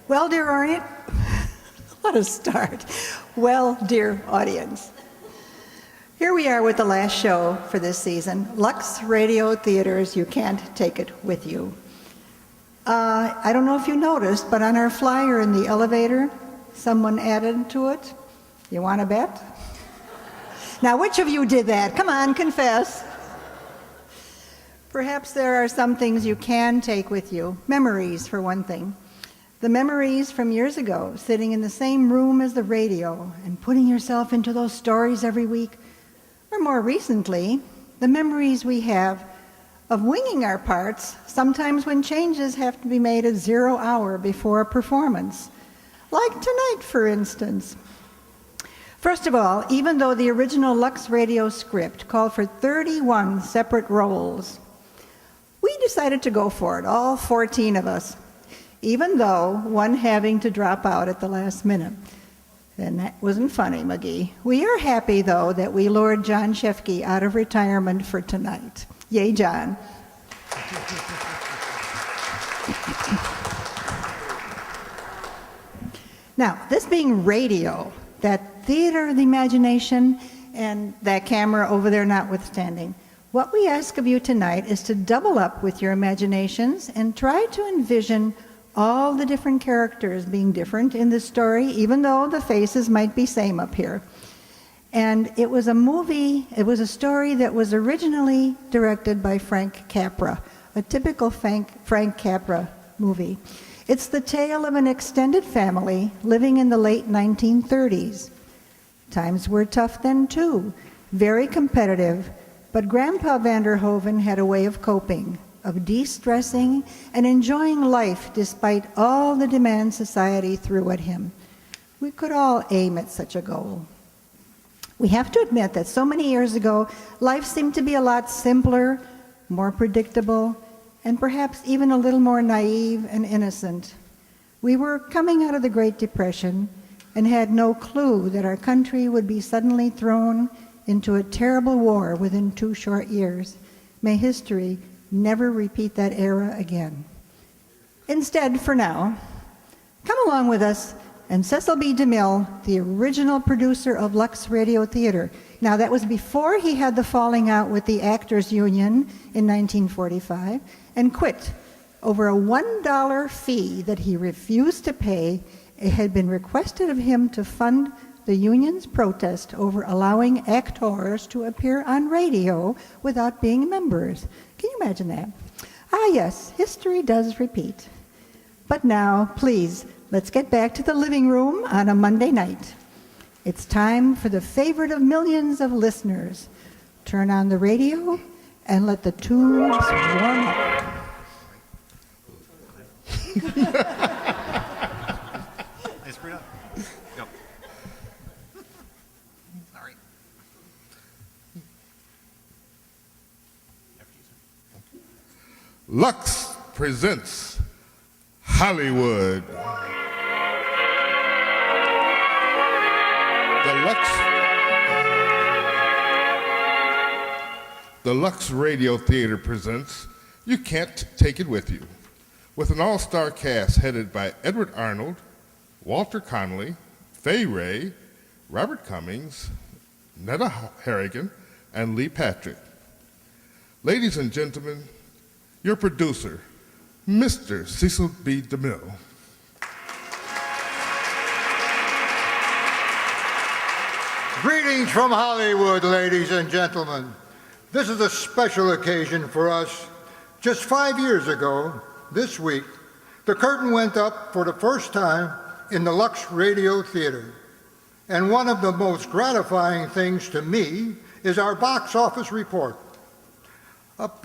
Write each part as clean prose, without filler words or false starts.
Well, dear audience, let us start. Well, dear audience, here we are with the last show for this season, Lux Radio Theater's You Can't Take It With You. I don't know if you noticed, but on our flyer in the elevator, someone added to it. You want to bet? Now, which of you did that? Come on, confess. Perhaps there are some things you can take with you. Memories, for one thing. The memories from years ago, sitting in the same room as the radio and putting yourself into those stories every week. Or more recently, the memories we have of winging our parts, sometimes when changes have to be made at 0 hour before a performance. Like tonight, for instance. First of all, even though the original Lux Radio script called for 31 separate roles, we decided to go for it, all 14 of us, even though one having to drop out at the last minute. And that wasn't funny, McGee. We are happy, though, that we lured John Shefke out of retirement for tonight. Yay, John. Now, this being radio, that theater of the imagination and that camera over there notwithstanding, what we ask of you tonight is to double up with your imaginations and try to envision all the different characters being different in this story, even though the faces might be same up here. And it was a story that was originally directed by Frank Capra, a typical Frank Capra movie. It's the tale of an extended family living in the late 1930s. Times were tough then too, very competitive, but Grandpa Vanderhoven had a way of coping, of de-stressing and enjoying life despite all the demands society threw at him. We could all aim at such a goal. We have to admit that so many years ago, life seemed to be a lot simpler, more predictable, and perhaps even a little more naive and innocent. We were coming out of the Great Depression and had no clue that our country would be suddenly thrown into a terrible war within 2 short years. May history never repeat that era again. Instead, for now, come along with us and Cecil B. DeMille, the original producer of Lux Radio Theater. Now, that was before he had the falling out with the Actors Union in 1945 and quit over a $1 fee that he refused to pay. It had been requested of him to fund the union's protest over allowing actors to appear on radio without being members. Can you imagine that? Ah, yes, history does repeat. But now, please, let's get back to the living room on a Monday night. It's time for the favorite of millions of listeners. Turn on the radio and let the tubes warm up. Nice bring up. Yep. Sorry. Lux presents Hollywood. The Lux Radio Theater presents You Can't Take It With You, with an all-star cast headed by Edward Arnold, Walter Connolly, Fay Ray, Robert Cummings, Netta Harrigan, and Lee Patrick. Ladies and gentlemen, your producer, Mr. Cecil B. DeMille. Greetings from Hollywood, ladies and gentlemen. This is a special occasion for us. Just 5 years ago, this week, the curtain went up for the first time in the Lux Radio Theater. And one of the most gratifying things to me is our box office report. But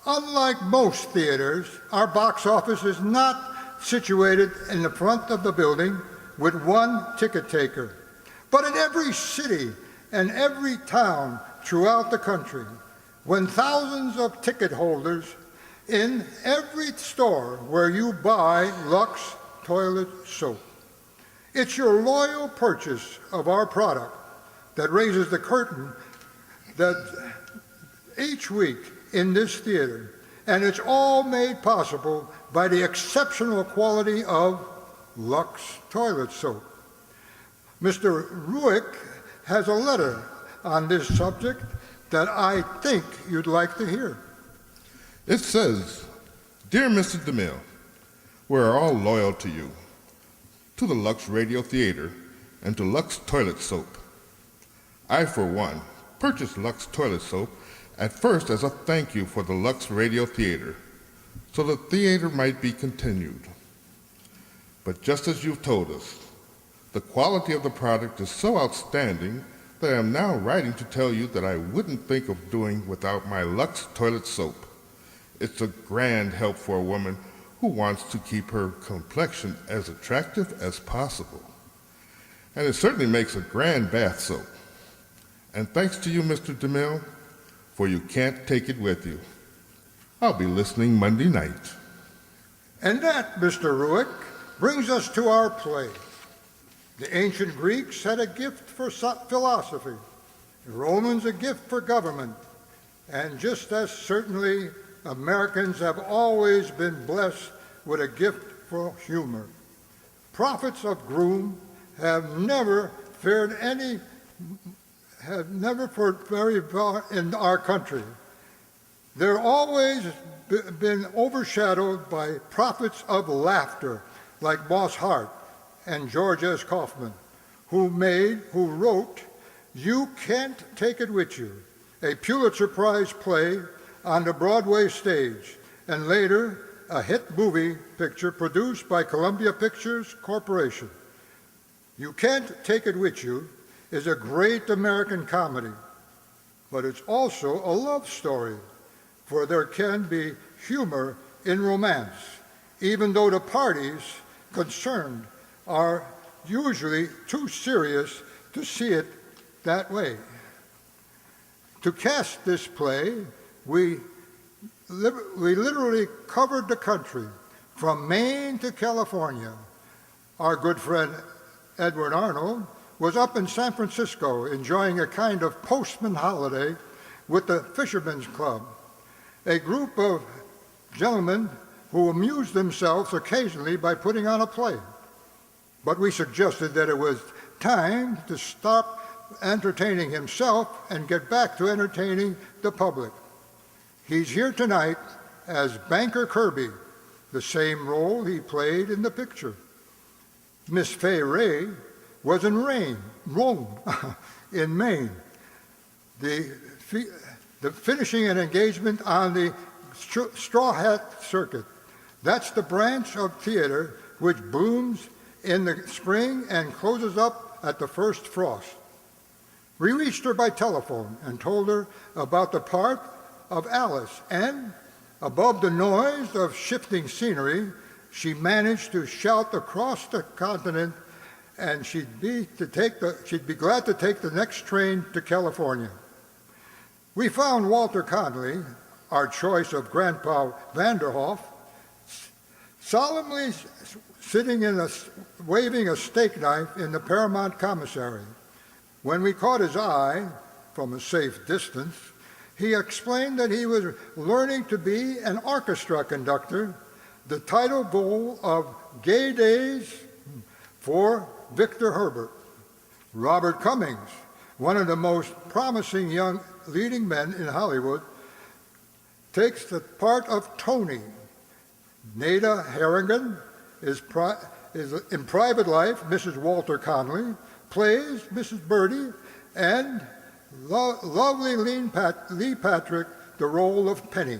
unlike most theaters, our box office is not situated in the front of the building with one ticket taker, but in every city and every town throughout the country, when thousands of ticket holders in every store where you buy Lux toilet soap. It's your loyal purchase of our product that raises the curtain that each week in this theater, and it's all made possible by the exceptional quality of LUX toilet soap. Mr. Ruick has a letter on this subject that I think you'd like to hear. It says, "Dear Mr. DeMille, we're all loyal to you, to the Lux Radio Theater, and to Lux Toilet Soap. I, for one, purchased Lux Toilet Soap at first as a thank you for the Lux Radio Theater, so the theater might be continued. But just as you've told us, the quality of the product is so outstanding that I am now writing to tell you that I wouldn't think of doing without my Lux Toilet Soap. It's a grand help for a woman who wants to keep her complexion as attractive as possible. And it certainly makes a grand bath soap. And thanks to you, Mr. DeMille, for you can't take it with you. I'll be listening Monday night." And that, Mr. Ruick, brings us to our play. The ancient Greeks had a gift for philosophy, the Romans a gift for government, and just as certainly Americans have always been blessed with a gift for humor. Prophets of gloom have never fared very far in our country. They're always been overshadowed by prophets of laughter like Moss Hart and George S. Kaufman, who wrote You Can't Take It With You, a Pulitzer Prize play on the Broadway stage, and later a hit movie picture produced by Columbia Pictures Corporation. You Can't Take It With You is a great American comedy, but it's also a love story, for there can be humor in romance, even though the parties concerned are usually too serious to see it that way. To cast this play, we literally covered the country from Maine to California. Our good friend Edward Arnold was up in San Francisco enjoying a kind of postman holiday with the Fishermen's Club, a group of gentlemen who amused themselves occasionally by putting on a play. But we suggested that it was time to stop entertaining himself and get back to entertaining the public. He's here tonight as Banker Kirby, the same role he played in the picture. Miss Fay Ray was in Rome, in Maine, finishing an engagement on the Straw Hat Circuit. That's the branch of theater which blooms in the spring and closes up at the first frost. We reached her by telephone and told her about the part of Alice, and above the noise of shifting scenery, she managed to shout across the continent, and she'd be glad to take the next train to California. We found Walter Connolly, our choice of Grandpa Vanderhoff, solemnly sitting waving a steak knife in the Paramount Commissary. When we caught his eye from a safe distance, he explained that he was learning to be an orchestra conductor, the title goal of Gay Days for Victor Herbert. Robert Cummings, one of the most promising young leading men in Hollywood, takes the part of Tony. Nada Harrigan is in private life Mrs. Walter Connolly, plays Mrs. Birdie, and lovely Lee Patrick the role of Penny.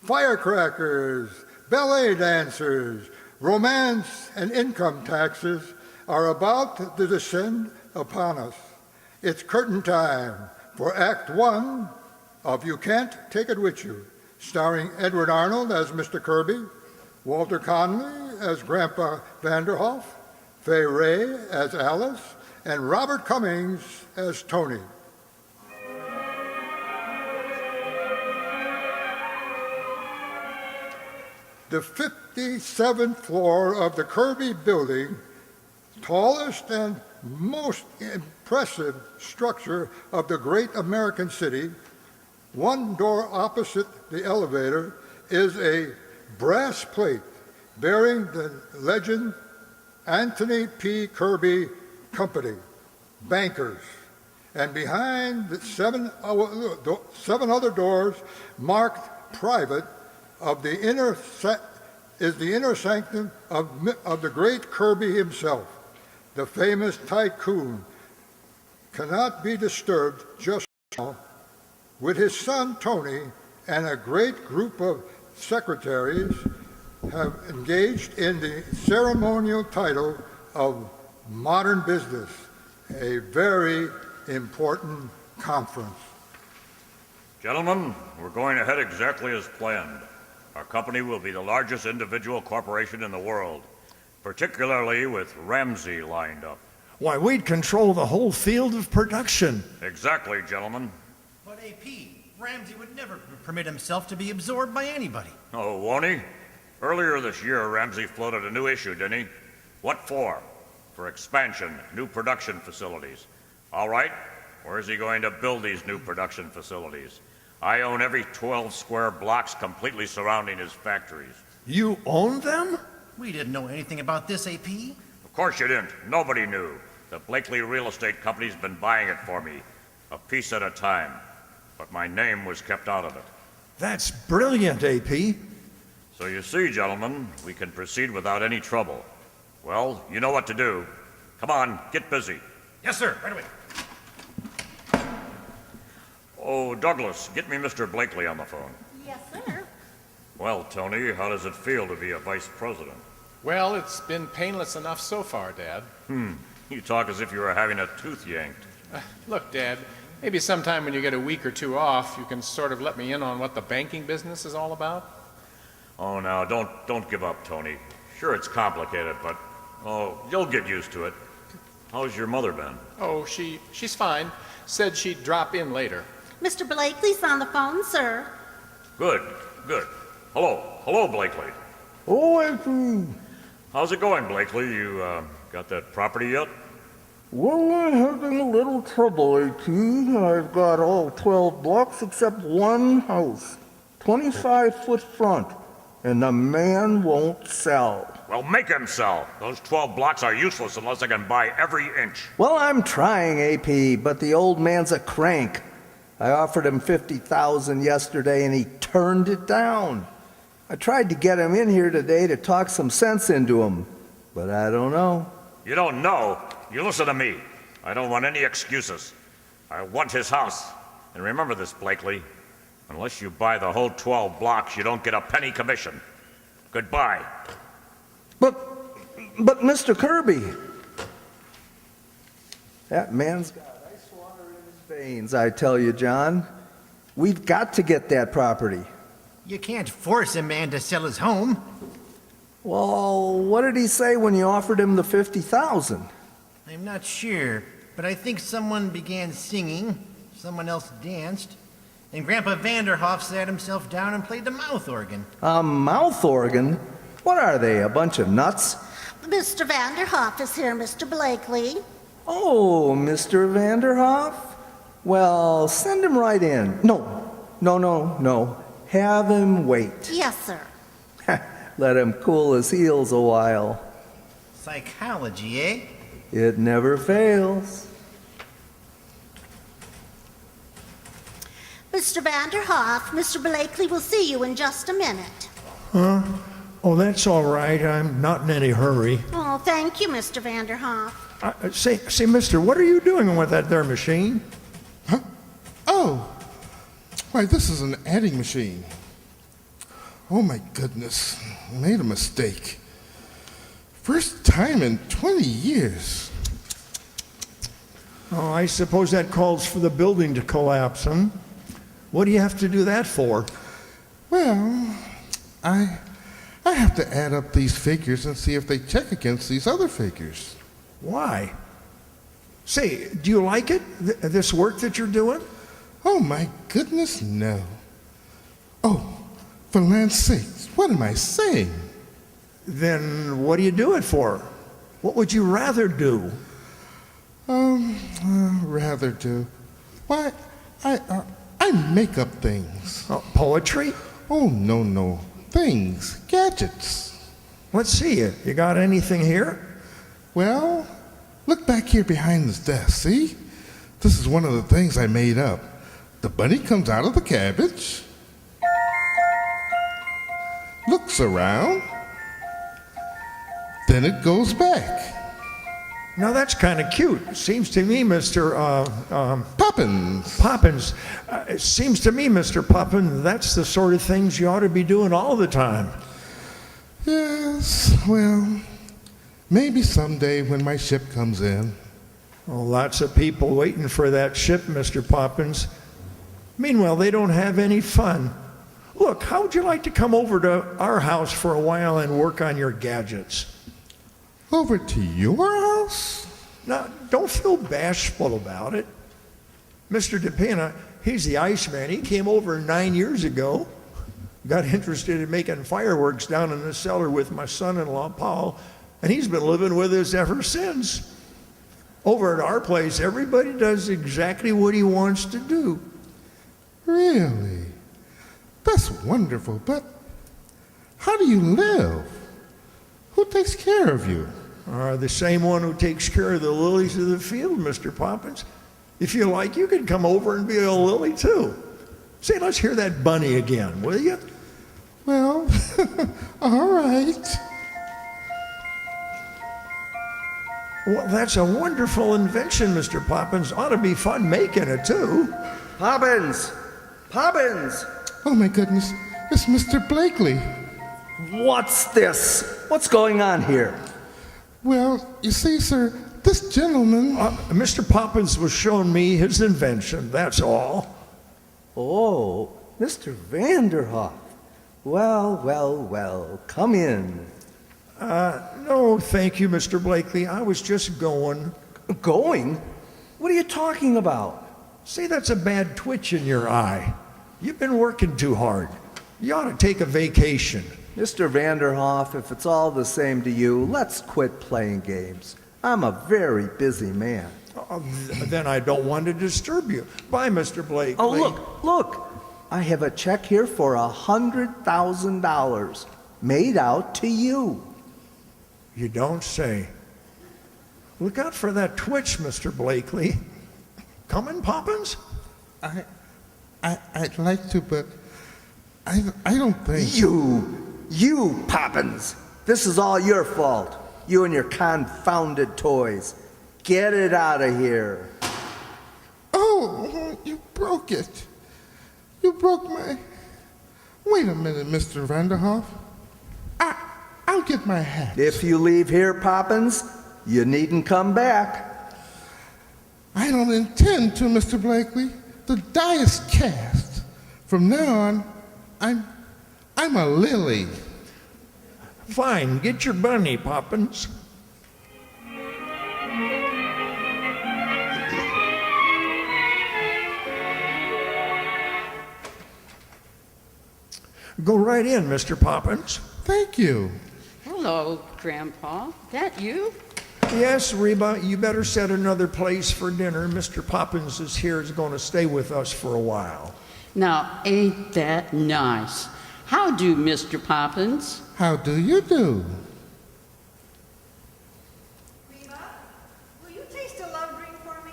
Firecrackers, ballet dancers, romance, and income taxes are about to descend upon us. It's curtain time for Act One of You Can't Take It With You, starring Edward Arnold as Mr. Kirby, Walter Connolly as Grandpa Vanderhoff, Fay Ray as Alice, and Robert Cummings as Tony. The 57th floor of the Kirby Building, tallest and most impressive structure of the great American city, one door opposite the elevator is a brass plate bearing the legend Anthony P. Kirby Company, bankers. And behind the seven other doors marked private of the is the inner sanctum of the great Kirby himself. The famous tycoon cannot be disturbed just now, with his son Tony and a great group of secretaries have engaged in the ceremonial title of Modern Business, a very important conference. Gentlemen, we're going ahead exactly as planned. Our company will be the largest individual corporation in the world, particularly with Ramsey lined up. Why, we'd control the whole field of production. Exactly, gentlemen. But AP, Ramsey would never permit himself to be absorbed by anybody. Oh, won't he? Earlier this year, Ramsey floated a new issue, didn't he? What for? For expansion, new production facilities. All right, where is he going to build these new production facilities? I own every 12 square blocks completely surrounding his factories. You own them? We didn't know anything about this, AP. Of course you didn't. Nobody knew. The Blakely Real Estate Company's been buying it for me, a piece at a time. But my name was kept out of it. That's brilliant, AP. So you see, gentlemen, we can proceed without any trouble. Well, you know what to do. Come on, get busy. Yes, sir, right away. Oh, Douglas, get me Mr. Blakely on the phone. Yes, sir. Well, Tony, how does it feel to be a vice president? Well, it's been painless enough so far, Dad. You talk as if you were having a tooth yanked. Look, Dad, maybe sometime when you get a week or two off, you can sort of let me in on what the banking business is all about. Oh, now, don't give up, Tony. Sure, it's complicated, but, you'll get used to it. How's your mother been? Oh, she's fine. Said she'd drop in later. Mr. Blakely's on the phone, sir. Good, good. Hello, Blakely. Oh, AP. How's it going, Blakely? You, got that property yet? Well, I'm having a little trouble, AP. I've got all 12 blocks except one house, 25-foot front, and the man won't sell. Well, make him sell. Those 12 blocks are useless unless I can buy every inch. Well, I'm trying, AP, but the old man's a crank. I offered him $50,000 yesterday, and he turned it down. I tried to get him in here today to talk some sense into him, but I don't know. You don't know. You listen to me. I don't want any excuses. I want his house. And remember this, Blakely. Unless you buy the whole 12 blocks, you don't get a penny commission. Goodbye. But Mr. Kirby, that man's got ice water in his veins, I tell you, John. We've got to get that property. You can't force a man to sell his home. Well, what did he say when you offered him the $50,000? I'm not sure, but I think someone began singing, someone else danced, and Grandpa Vanderhoff sat himself down and played the mouth organ. A mouth organ? What are they, a bunch of nuts? Mr. Vanderhoff is here, Mr. Blakely. Oh, Mr. Vanderhoff? Well, send him right in. No. Have him wait. Yes, sir. Let him cool his heels a while. Psychology, eh? It never fails. Mr. Vanderhoff, Mr. Blakely will see you in just a minute. Huh? Oh, that's all right. I'm not in any hurry. Oh, thank you, Mr. Vanderhoff. Say, mister, what are you doing with that there machine? Huh? Oh, why, this is an adding machine. Oh, my goodness. I made a mistake. First time in 20 years. Oh, I suppose that calls for the building to collapse, huh? What do you have to do that for? Well, I have to add up these figures and see if they check against these other figures. Why? Say, do you like it, this work that you're doing? Oh, my goodness, no. Oh, for land's sakes, what am I saying? Then what do you do it for? What would you rather do? Rather do. Why, I make up things. Poetry? Oh, no. Things, gadgets. Let's see. You got anything here? Well, look back here behind this desk, see? This is one of the things I made up. The bunny comes out of the cabbage, looks around, then it goes back. Now that's kind of cute. Seems to me, Mr. Poppins. Poppins, it seems to me, Mr. Poppins, that's the sort of things you ought to be doing all the time. Yes, well, maybe someday when my ship comes in. Well, lots of people waiting for that ship, Mr. Poppins. Meanwhile, they don't have any fun. Look, how would you like to come over to our house for a while and work on your gadgets? Over to your house? Now, don't feel bashful about it. Mr. DePina, he's the Iceman. He came over 9 years ago, got interested in making fireworks down in the cellar with my son-in-law, Paul, and he's been living with us ever since. Over at our place, everybody does exactly what he wants to do. Really? That's wonderful, but how do you live? Who takes care of you? The same one who takes care of the lilies of the field, Mr. Poppins. If you like, you can come over and be a lily too. Say, let's hear that bunny again, will you? Well, all right. Well, that's a wonderful invention, Mr. Poppins. Ought to be fun making it too. Poppins! Poppins! Oh my goodness, it's Mr. Blakely. What's this? What's going on here? Well, you see, sir, this gentleman... Mr. Poppins was showing me his invention, that's all. Oh, Mr. Vanderhoff. Well, well, well, come in. No, thank you, Mr. Blakely. I was just going. Going? What are you talking about? See, that's a bad twitch in your eye. You've been working too hard. You ought to take a vacation. Mr. Vanderhoff, if it's all the same to you, let's quit playing games. I'm a very busy man. Then I don't want to disturb you. Bye, Mr. Blakely. Oh, look. I have a check here for $100,000 made out to you. You don't say. Look out for that twitch, Mr. Blakely. Coming, Poppins? I'd like to, but I don't think... You, Poppins. This is all your fault. You and your confounded toys. Get it out of here. Oh, you broke it. You broke my... Wait a minute, Mr. Vanderhoff. I'll get my hat. If you leave here, Poppins, you needn't come back. I don't intend to, Mr. Blakely. The die is cast. From now on, I'm a lily. Fine, get your bunny, Poppins. Go right in, Mr. Poppins. Thank you. Hello, Grandpa. That you? Yes, Reba, you better set another place for dinner. Mr. Poppins is here, is going to stay with us for a while. Now, ain't that nice? How do, Mr. Poppins? How do you do? Reba, will you taste a love drink for me?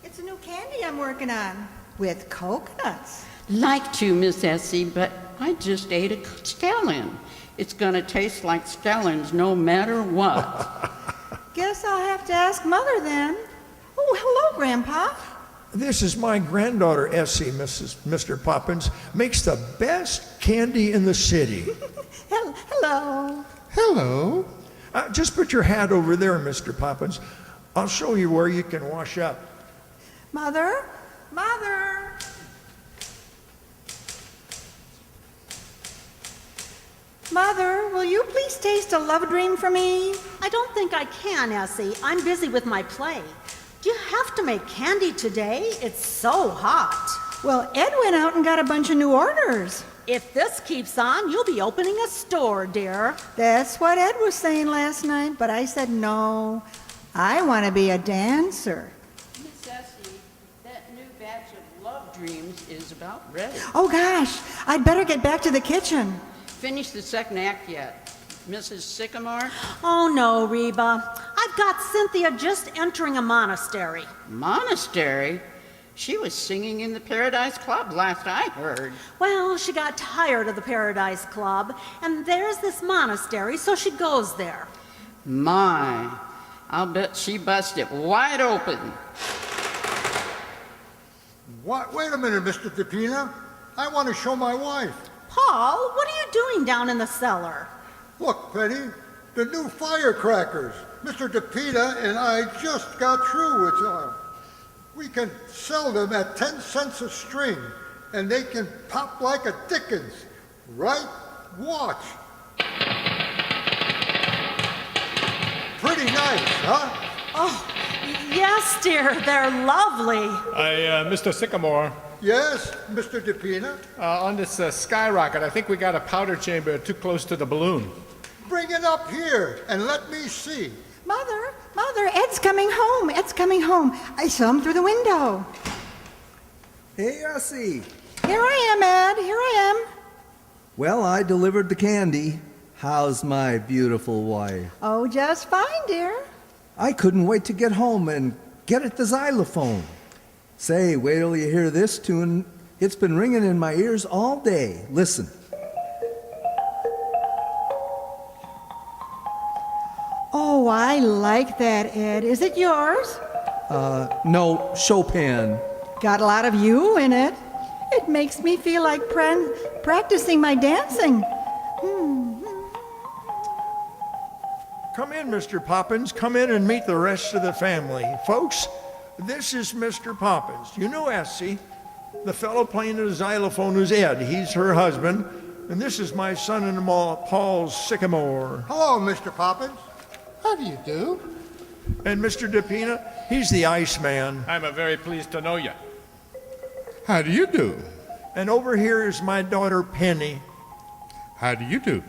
It's a new candy I'm working on with coconuts. Like to, Miss Essie, but I just ate a Stellan. It's gonna taste like Stellans no matter what. Guess I'll have to ask Mother then. Oh, hello, Grandpa. This is my granddaughter, Essie, Mr. Poppins. Makes the best candy in the city. Hello. Hello. Just put your hat over there, Mr. Poppins. I'll show you where you can wash up. Mother? Mother? Mother, will you please taste a love dream for me? I don't think I can, Essie. I'm busy with my play. Do you have to make candy today? It's so hot. Well, Ed went out and got a bunch of new orders. If this keeps on, you'll be opening a store, dear. That's what Ed was saying last night, but I said no. I want to be a dancer. Miss Essie, that new batch of love dreams is about ready. Oh gosh, I'd better get back to the kitchen. Finish the second act yet. Mrs. Sycamore? Oh, no, Reba. I've got Cynthia just entering a monastery. Monastery? She was singing in the Paradise Club last I heard. Well, she got tired of the Paradise Club, and there's this monastery, so she goes there. My, I'll bet she busted wide open. What? Wait a minute, Mr. DePina. I want to show my wife. Paul, what are you doing down in the cellar? Look, Penny, the new firecrackers. Mr. DePina and I just got through with them. We can sell them at 10 cents a string, and they can pop like a Dickens. Right? Watch. Pretty nice, huh? Oh, yes, dear, they're lovely. Mr. Sycamore, Yes, Mr. DePina. on this skyrocket, I think we got a powder chamber too close to the balloon. Bring it up here and let me see. Mother, Ed's coming home. Ed's coming home. I saw him through the window. Hey, Essie. Here I am, Ed. Here I am. Well, I delivered the candy. How's my beautiful wife? Oh, just fine, dear. I couldn't wait to get home and get at the xylophone. Say, wait till you hear this tune. It's been ringing in my ears all day. Listen. Oh, I like that, Ed. Is it yours? No, Chopin. Got a lot of you in it. It makes me feel like practicing my dancing. Come in, Mr. Poppins. Come in and meet the rest of the family. Folks, this is Mr. Poppins. You know Essie, the fellow playing the xylophone who's Ed. He's her husband. And this is my son-in-law, Paul Sycamore. Hello, Mr. Poppins. How do you do? And Mr. DePina, he's the Iceman. I'm very pleased to know you. How do you do? And over here is my daughter, Penny. How do you do?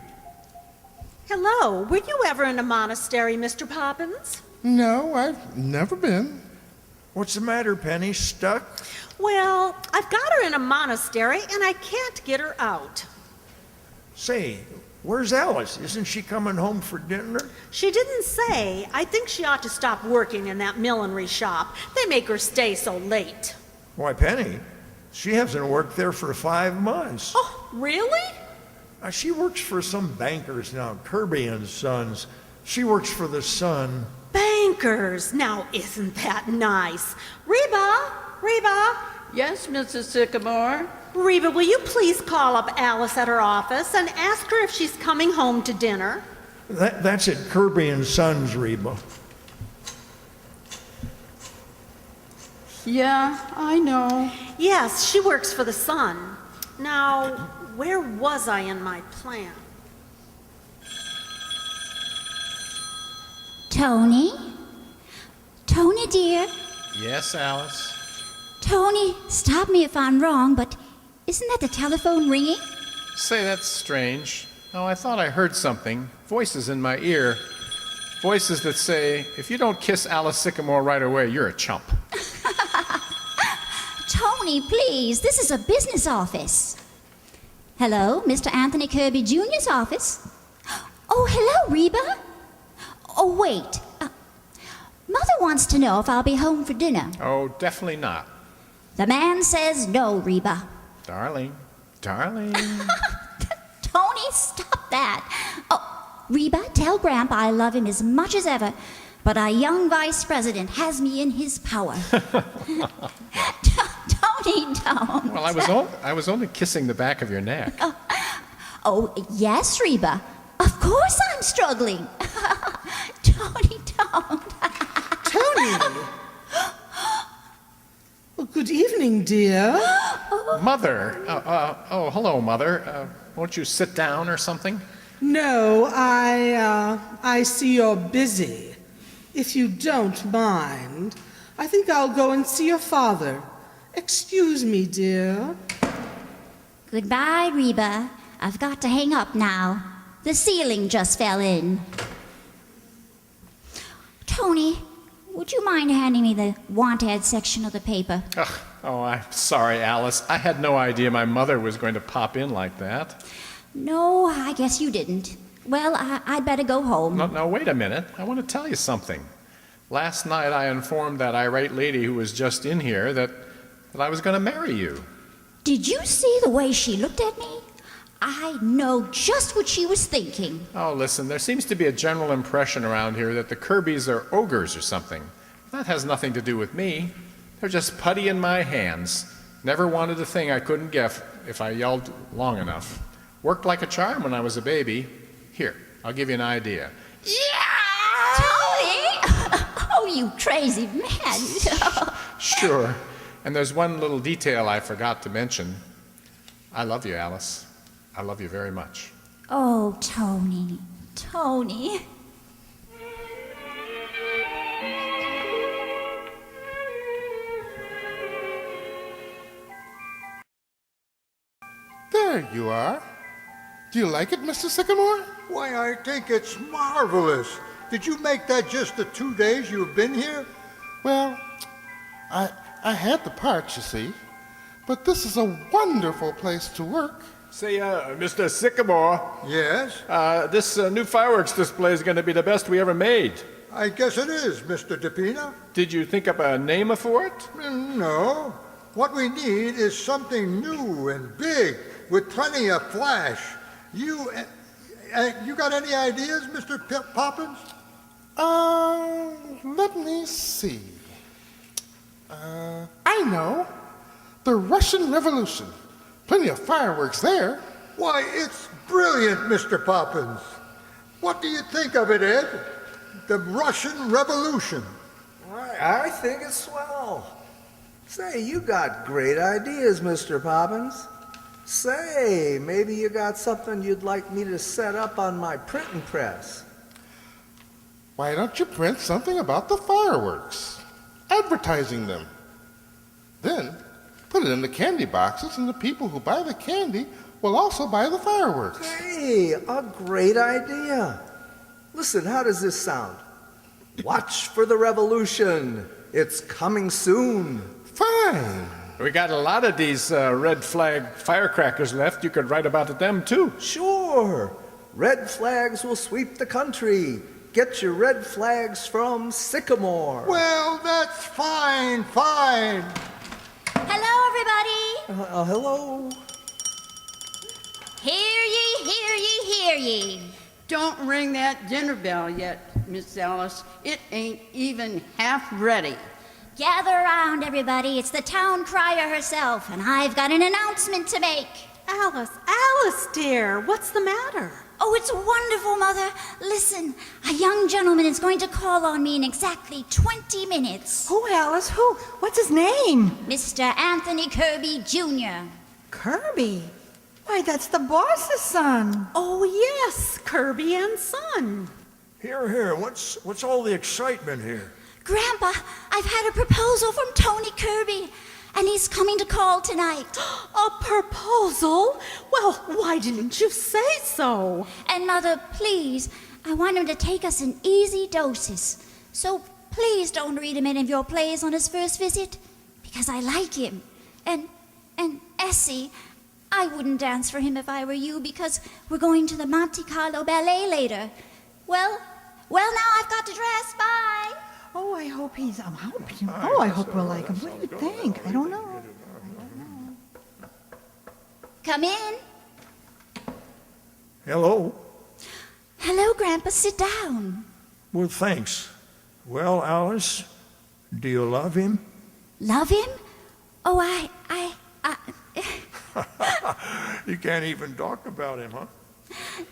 Hello, were you ever in a monastery, Mr. Poppins? No, I've never been. What's the matter, Penny? Stuck? Well, I've got her in a monastery, and I can't get her out. Say, where's Alice? Isn't she coming home for dinner? She didn't say. I think she ought to stop working in that millinery shop. They make her stay so late. Why, Penny, she hasn't worked there for 5 months. Oh, really? She works for some bankers now, Kirby and Sons. She works for the Sun. Bankers. Now, isn't that nice? Reba! Yes, Mrs. Sycamore? Reba, will you please call up Alice at her office and ask her if she's coming home to dinner? That's at Kirby and Sons, Reba. Yeah, I know. Yes, she works for the Sun. Now, where was I in my plan? Tony? Tony, dear? Yes, Alice? Tony, stop me if I'm wrong, but isn't that the telephone ringing? Say, that's strange. Oh, I thought I heard something. Voices in my ear. Voices that say, if you don't kiss Alice Sycamore right away, you're a chump. Tony, please, this is a business office. Hello, Mr. Anthony Kirby Jr.'s office. Oh, hello, Reba. Oh, wait. Mother wants to know if I'll be home for dinner. Oh, definitely not. The man says no, Reba. Darling. Tony, stop that. Oh, Reba, tell Grandpa I love him as much as ever, but our young vice president has me in his power. Tony, don't. Well, I was only kissing the back of your neck. Oh, yes, Reba. Of course I'm struggling. Tony, don't. Tony! Well, good evening, dear. Mother. Hello, Mother. Won't you sit down or something? No, I see you're busy. If you don't mind, I think I'll go and see your father. Excuse me, dear. Goodbye, Reba. I've got to hang up now. The ceiling just fell in. Tony, would you mind handing me the want-ad section of the paper? Oh, I'm sorry, Alice. I had no idea my mother was going to pop in like that. No, I guess you didn't. Well, I'd better go home. No, wait a minute. I want to tell you something. Last night I informed that irate lady who was just in here that I was going to marry you. Did you see the way she looked at me? I know just what she was thinking. Oh, listen, there seems to be a general impression around here that the Kirbys are ogres or something. That has nothing to do with me. They're just putty in my hands. Never wanted a thing I couldn't get if I yelled long enough. Worked like a charm when I was a baby. Here, I'll give you an idea. Tony! Oh, you crazy man. Sure. And there's one little detail I forgot to mention. I love you, Alice. I love you very much. Oh, Tony. Tony. There you are. Do you like it, Mr. Sycamore? Why, I think it's marvelous. Did you make that just the 2 days you've been here? Well, I had the parts, you see. But this is a wonderful place to work. Say, Mr. Sycamore. Yes? This new fireworks display is going to be the best we ever made. I guess it is, Mr. DePina. Did you think up a name for it? No. What we need is something new and big with plenty of flash. You got any ideas, Mr. Poppins? Let me see. I know. The Russian Revolution. Plenty of fireworks there. Why, it's brilliant, Mr. Poppins. What do you think of it, Ed? The Russian Revolution. I think it's swell. Say, you got great ideas, Mr. Poppins. Say, maybe you got something you'd like me to set up on my printing press. Why don't you print something about the fireworks? Advertising them. Then put it in the candy boxes, and the people who buy the candy will also buy the fireworks. Hey, a great idea. Listen, how does this sound? Watch for the revolution. It's coming soon. Fine. We got a lot of these red flag firecrackers left. You could write about them, too. Sure. Red flags will sweep the country. Get your red flags from Sycamore. Well, that's fine. Hello, everybody. Hello. Hear ye, hear ye, hear ye. Don't ring that dinner bell yet, Miss Alice. It ain't even half ready. Gather around, everybody. It's the town crier herself, and I've got an announcement to make. Alice, dear, what's the matter? Oh, it's wonderful, Mother. Listen, a young gentleman is going to call on me in exactly 20 minutes. Who, Alice? Who? What's his name? Mr. Anthony Kirby, Jr. Kirby? Why, that's the boss's son. Oh, yes, Kirby and Son. Here, what's all the excitement here? Grandpa, I've had a proposal from Tony Kirby, and he's coming to call tonight. A proposal? Well, why didn't you say so? And Mother, please, I want him to take us in easy doses. So please don't read him any of your plays on his first visit, because I like him. And Essie, I wouldn't dance for him if I were you, because we're going to the Monte Carlo Ballet later. Well, now I've got to dress. Bye. Oh, I hope I hope we'll like him. What do you think? I don't know. Come in. Hello. Hello, Grandpa. Sit down. Well, thanks. Well, Alice, do you love him? Love him? Oh, I You can't even talk about him, huh?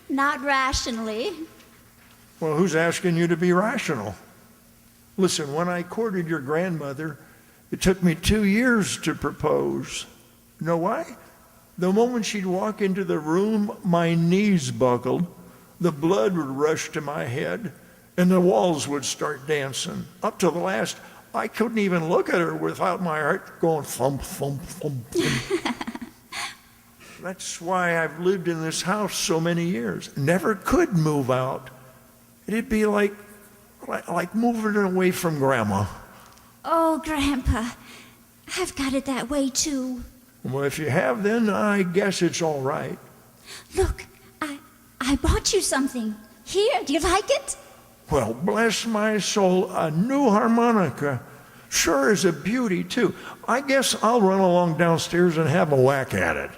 not rationally. Well, who's asking you to be rational? Listen, when I courted your grandmother, it took me 2 years to propose. You know why? The moment she'd walk into the room, my knees buckled, the blood would rush to my head, and the walls would start dancing. Up to the last, I couldn't even look at her without my heart going thump, thump, thump, thump. That's why I've lived in this house so many years. Never could move out. It'd be like moving away from Grandma. Oh, Grandpa, I've got it that way, too. Well, if you have, then I guess it's all right. Look, I bought you something. Here, do you like it? Well, bless my soul, a new harmonica. Sure is a beauty, too. I guess I'll run along downstairs and have a whack at it.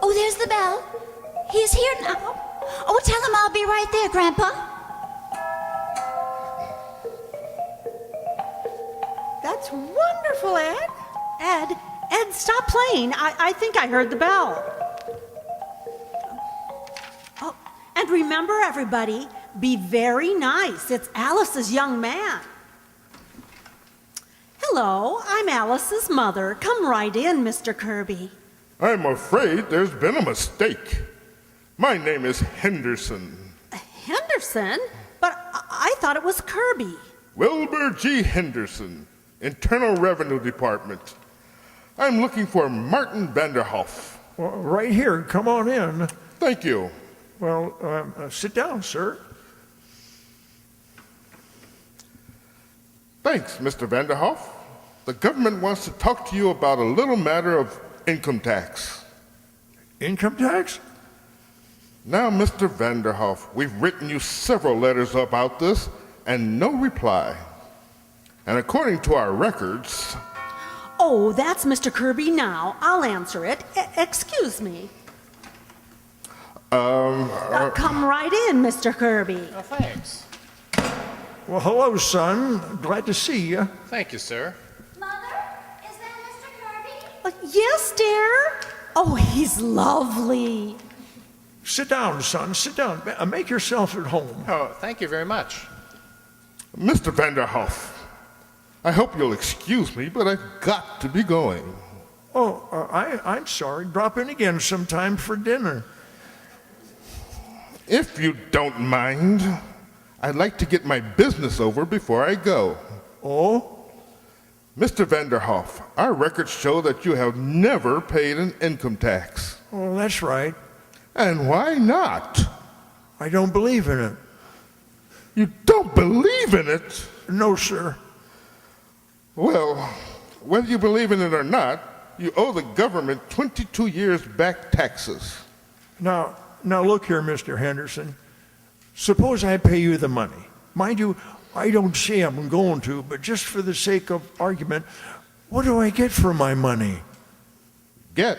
Oh, there's the bell. He's here now. Oh, tell him I'll be right there, Grandpa. That's wonderful, Ed. Ed, stop playing. I think I heard the bell. Oh, and remember, everybody, be very nice. It's Alice's young man. Hello, I'm Alice's mother. Come right in, Mr. Kirby. I'm afraid there's been a mistake. My name is Henderson. Henderson? But I thought it was Kirby. Wilbur G. Henderson, Internal Revenue Department. I'm looking for Martin Vanderhoff. Well, right here. Come on in. Thank you. Well, sit down, sir. Thanks, Mr. Vanderhoff. The government wants to talk to you about a little matter of income tax. Income tax? Now, Mr. Vanderhoff, we've written you several letters about this and no reply. And according to our records... Oh, that's Mr. Kirby now. I'll answer it. Excuse me. Come right in, Mr. Kirby. Oh, thanks. Well, hello, son. Glad to see you. Thank you, sir. Mother, is that Mr. Kirby? Yes, dear. Oh, he's lovely. Sit down, son. Sit down. Make yourself at home. Oh, thank you very much. Mr. Vanderhoff, I hope you'll excuse me, but I've got to be going. Oh, I'm sorry. Drop in again sometime for dinner. If you don't mind, I'd like to get my business over before I go. Oh? Mr. Vanderhoff, our records show that you have never paid an income tax. Oh, that's right. And why not? I don't believe in it. You don't believe in it? No, sir. Well, whether you believe in it or not, you owe the government 22 years back taxes. Now look here, Mr. Henderson. Suppose I pay you the money. Mind you, I don't say I'm going to, but just for the sake of argument, what do I get for my money? Get?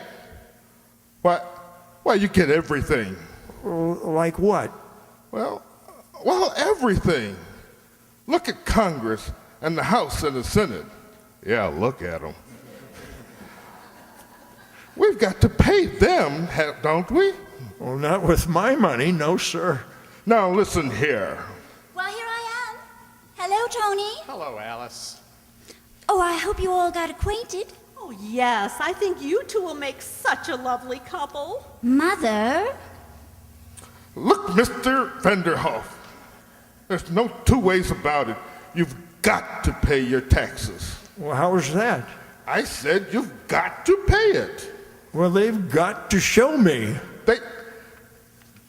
Why, you get everything. Like what? Well, everything. Look at Congress and the House and the Senate. Yeah, look at them. We've got to pay them, don't we? Well, not with my money, no, sir. Now listen here. Well, here I am. Hello, Tony. Hello, Alice. Oh, I hope you all got acquainted. Oh, yes. I think you two will make such a lovely couple. Mother? Look, Mr. Vanderhoff, there's no two ways about it. You've got to pay your taxes. Well, how is that? I said you've got to pay it. Well, they've got to show me. They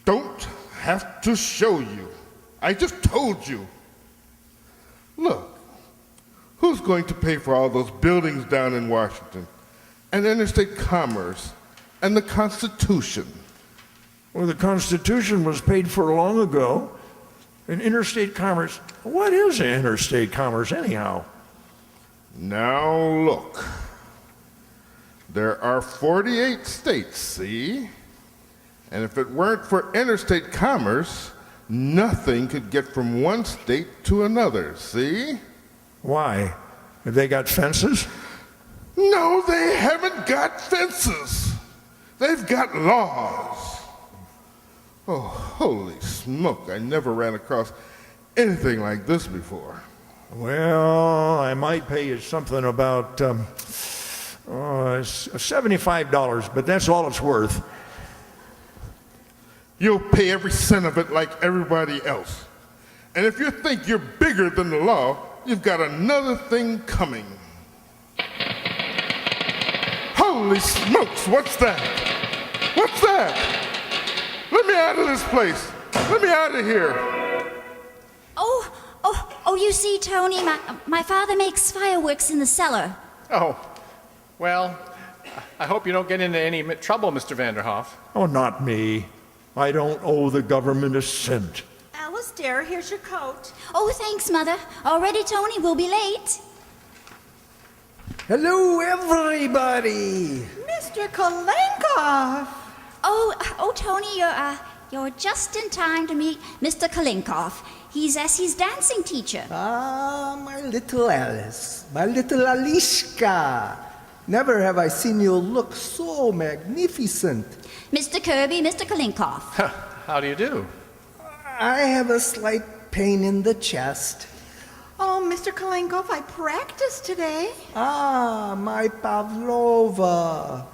don't have to show you. I just told you. Look, who's going to pay for all those buildings down in Washington, and interstate commerce, and the Constitution? Well, the Constitution was paid for long ago. And interstate commerce, what is interstate commerce anyhow? Now look, there are 48 states, see? And if it weren't for interstate commerce, nothing could get from one state to another, see? Why? Have they got fences? No, they haven't got fences. They've got laws. Oh, holy smoke, I never ran across anything like this before. Well, I might pay you something about $75, but that's all it's worth. You'll pay every cent of it like everybody else. And if you think you're bigger than the law, you've got another thing coming. Holy smokes, what's that? What's that? Let me out of this place. Let me out of here. Oh, you see, Tony, my father makes fireworks in the cellar. Oh, Well, I hope you don't get into any trouble, Mr. Vanderhoff. Oh, not me. I don't owe the government a cent. Alice, dear, here's your coat. Oh, thanks, Mother. Already, Tony, we'll be late. Hello, everybody. Mr. Kalenkoff! Oh, Tony, you're just in time to meet Mr. Kalinkoff. He's Essie's dancing teacher. Ah, my little Alice, my little Alishka. Never have I seen you look so magnificent. Mr. Kirby, Mr. Kalinkoff. How do you do? I have a slight pain in the chest. Oh, Mr. Kalenkoff, I practiced today. Ah, my Pavlova.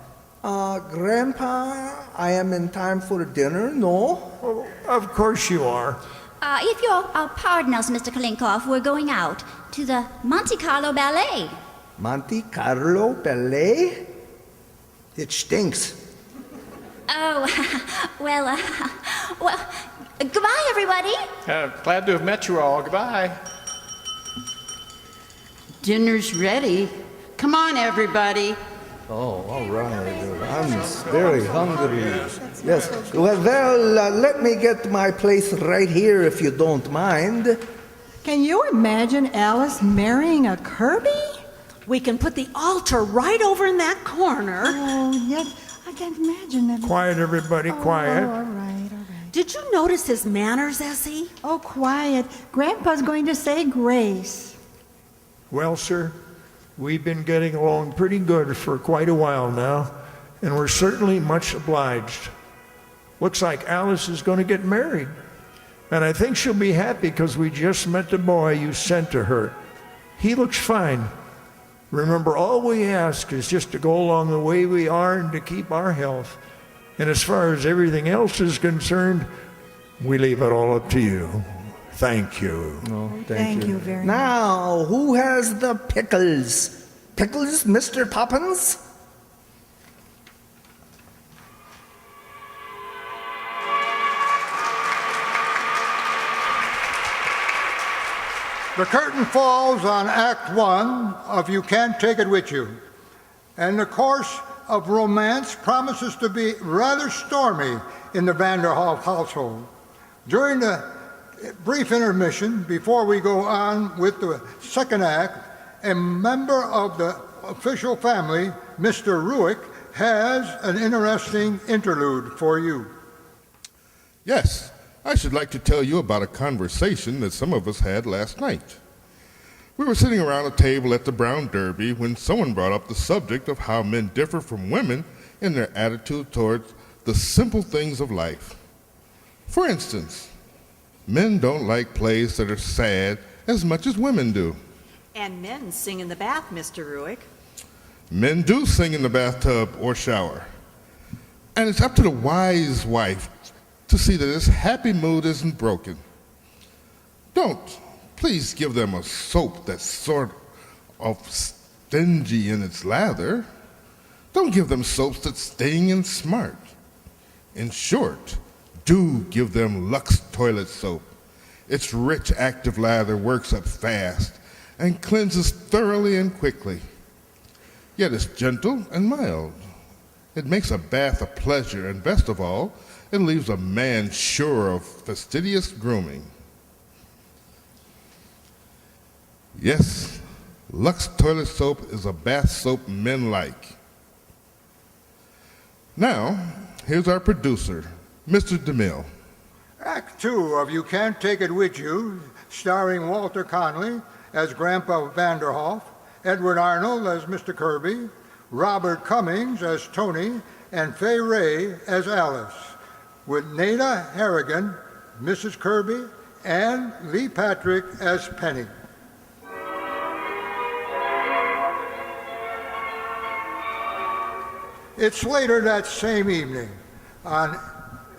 Grandpa, I am in time for dinner, no? Oh, of course you are. If you'll pardon us, Mr. Kalinkoff, we're going out to the Monte Carlo Ballet. Monte Carlo Ballet? It stinks. Oh, well, goodbye, everybody. Glad to have met you all. Goodbye. Dinner's ready. Come on, everybody. Oh, all right. I'm very hungry. Yes. Well, let me get my place right here if you don't mind. Can you imagine Alice marrying a Kirby? We can put the altar right over in that corner. Oh, yes. I can't imagine it. Quiet, everybody, quiet. Oh, all right, all right. Did you notice his manners, Essie? Oh, quiet. Grandpa's going to say grace. Well, sir, we've been getting along pretty good for quite a while now, and we're certainly much obliged. Looks like Alice is going to get married, and I think she'll be happy because we just met the boy you sent to her. He looks fine. Remember, all we ask is just to go along the way we are and to keep our health. And as far as everything else is concerned, we leave it all up to you. Thank you. Oh, Thank you very much. Now, who has the pickles? Pickles, Mr. Poppins? The curtain falls on Act One of You Can't Take It With You, and the course of romance promises to be rather stormy in the Vanderhoff household. During the brief intermission, before we go on with the second act, a member of the official family, Mr. Ruick, has an interesting interlude for you. Yes, I should like to tell you about a conversation that some of us had last night. We were sitting around a table at the Brown Derby when someone brought up the subject of how men differ from women in their attitude towards the simple things of life. For instance, men don't like plays that are sad as much as women do. And men sing in the bath, Mr. Ruick. Men do sing in the bathtub or shower. And it's up to the wise wife to see that his happy mood isn't broken. Don't please give them a soap that's sort of stingy in its lather. Don't give them soaps that sting and smart. In short, do give them LUX toilet soap. Its rich active lather works up fast and cleanses thoroughly and quickly. Yet it's gentle and mild. It makes a bath a pleasure, and best of all, it leaves a man sure of fastidious grooming. Yes, LUX toilet soap is a bath soap men like. Now, here's our producer, Mr. DeMille. Act Two of You Can't Take It With You, starring Walter Connolly as Grandpa Vanderhoff, Edward Arnold as Mr. Kirby, Robert Cummings as Tony, and Fay Ray as Alice, with Nada Harrigan, Mrs. Kirby, and Lee Patrick as Penny. It's later that same evening. On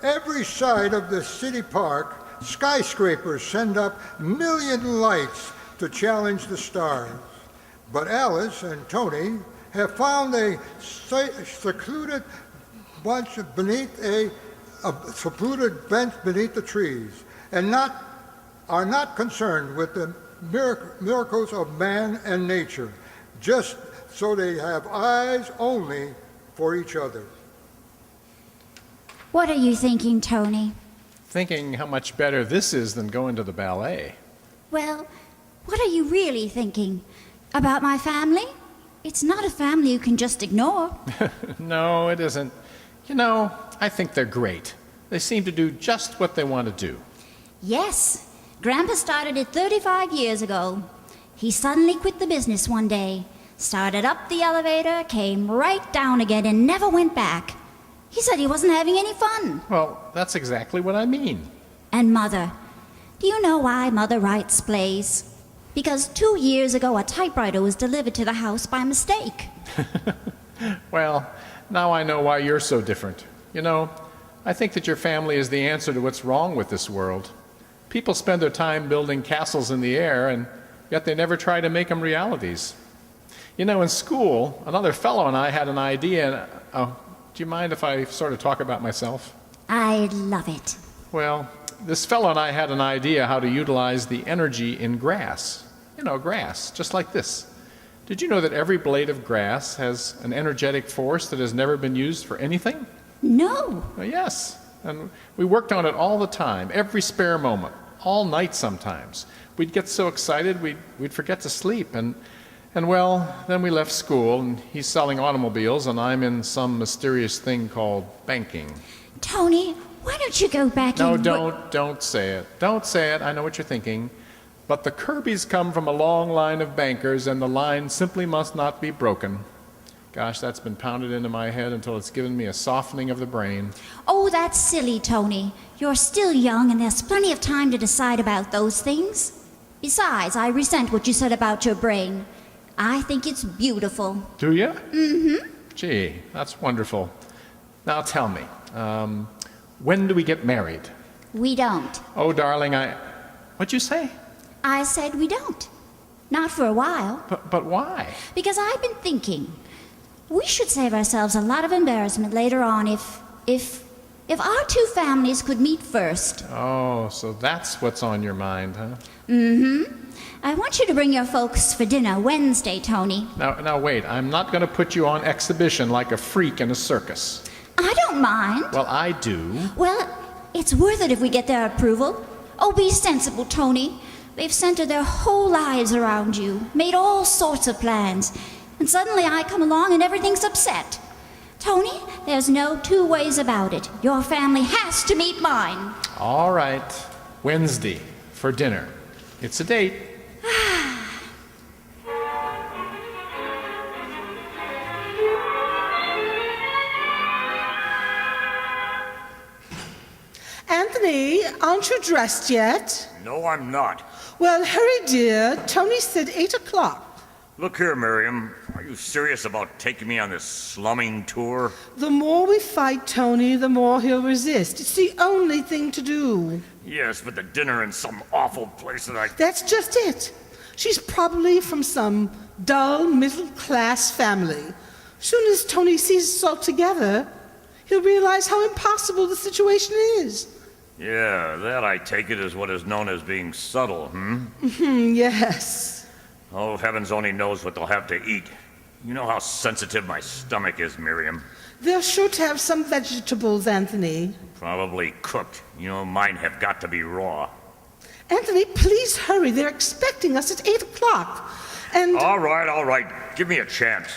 every side of the city park, skyscrapers send up million lights to challenge the stars. But Alice and Tony have found a secluded bench beneath the trees, and are not concerned with the miracles of man and nature, just so they have eyes only for each other. What are you thinking, Tony? Thinking how much better this is than going to the ballet. Well, what are you really thinking? About my family? It's not a family you can just ignore. No, it isn't. You know, I think they're great. They seem to do just what they want to do. Yes, Grandpa started it 35 years ago. He suddenly quit the business one day, started up the elevator, came right down again, and never went back. He said he wasn't having any fun. Well, that's exactly what I mean. And Mother. Do you know why Mother writes plays? Because 2 years ago, a typewriter was delivered to the house by mistake. Well, now I know why you're so different. You know, I think that your family is the answer to what's wrong with this world. People spend their time building castles in the air, and yet they never try to make them realities. You know, in school, another fellow and I had an idea. Do you mind if I sort of talk about myself? I love it. Well, this fellow and I had an idea how to utilize the energy in grass. You know, grass, just like this. Did you know that every blade of grass has an energetic force that has never been used for anything? No. Well, yes. And we worked on it all the time, every spare moment, all night sometimes. We'd get so excited we'd forget to sleep. And well, then we left school, and he's selling automobiles, and I'm in some mysterious thing called banking. Tony, why don't you go back No, and... don't say it. Don't say it. I know what you're thinking. But the Kirbys come from a long line of bankers, and the line simply must not be broken. Gosh, that's been pounded into my head until it's given me a softening of the brain. Oh, that's silly, Tony. You're still young, and there's plenty of time to decide about those things. Besides, I resent what you said about your brain. I think it's beautiful. Do you? Mm-hmm. Gee, that's wonderful. Now tell me, when do we get married? We don't. Oh, darling, what'd you say? I said we don't. Not for a while. But why? Because I've been thinking. We should save ourselves a lot of embarrassment later on if our two families could meet first. Oh, so that's what's on your mind, huh? Mm-hmm. I want you to bring your folks for dinner Wednesday, Tony. Now wait, I'm not going to put you on exhibition like a freak in a circus. I don't mind. Well, I do. Well, it's worth it if we get their approval. Oh, be sensible, Tony. They've centered their whole lives around you, made all sorts of plans, and suddenly I come along and everything's upset. Tony, there's no two ways about it. Your family has to meet mine. All right, Wednesday for dinner. It's a date. Anthony, aren't you dressed yet? No, I'm not. Well, hurry, dear. Tony said 8 o'clock. Look here, Miriam. Are you serious about taking me on this slumming tour? The more we fight Tony, the more he'll resist. It's the only thing to do. Yes, but the dinner in some awful place that I... That's just it. She's probably from some dull, middle-class family. Soon as Tony sees us all together, he'll realize how impossible the situation is. Yeah, that I take it is what is known as being subtle, Yes. Oh, heavens only knows what they'll have to eat. You know how sensitive my stomach is, Miriam. They're sure to have some vegetables, Anthony. Probably cooked. You know, mine have got to be raw. Anthony, please hurry. They're expecting us at 8 o'clock. And... All right. Give me a chance.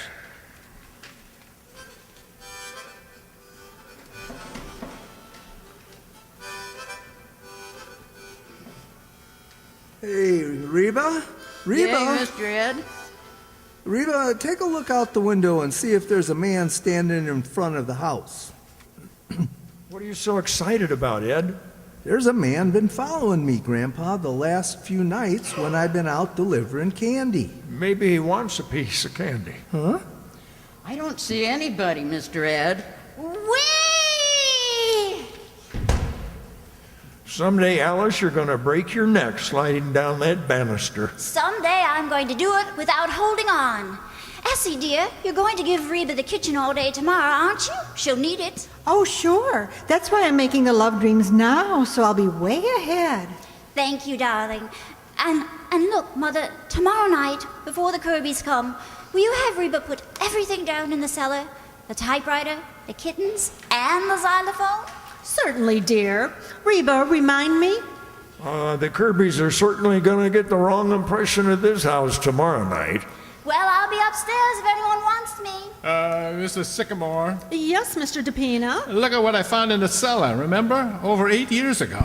Hey, Reba? Reba? Yeah, Mr. Ed? Reba, take a look out the window and see if there's a man standing in front of the house. What are you so excited about, Ed? There's a man been following me, Grandpa, the last few nights when I've been out delivering candy. Maybe he wants a piece of candy. Huh? I don't see anybody, Mr. Ed. Whee! Someday, Alice, you're going to break your neck sliding down that banister. Someday I'm going to do it without holding on. Essie, dear, you're going to give Reba the kitchen all day tomorrow, aren't you? She'll need it. Oh, sure. That's why I'm making the love dreams now, so I'll be way ahead. Thank you, darling. And look, Mother, tomorrow night, before the Kirbys come, will you have Reba put everything down in the cellar? The typewriter, the kittens, and the xylophone? Certainly, dear. Reba, remind me. The Kirbys are certainly going to get the wrong impression of this house tomorrow night. Well, I'll be upstairs if anyone wants me. Mrs. Sycamore, Yes, Mr. DePina. look at what I found in the cellar, remember? Over 8 years ago.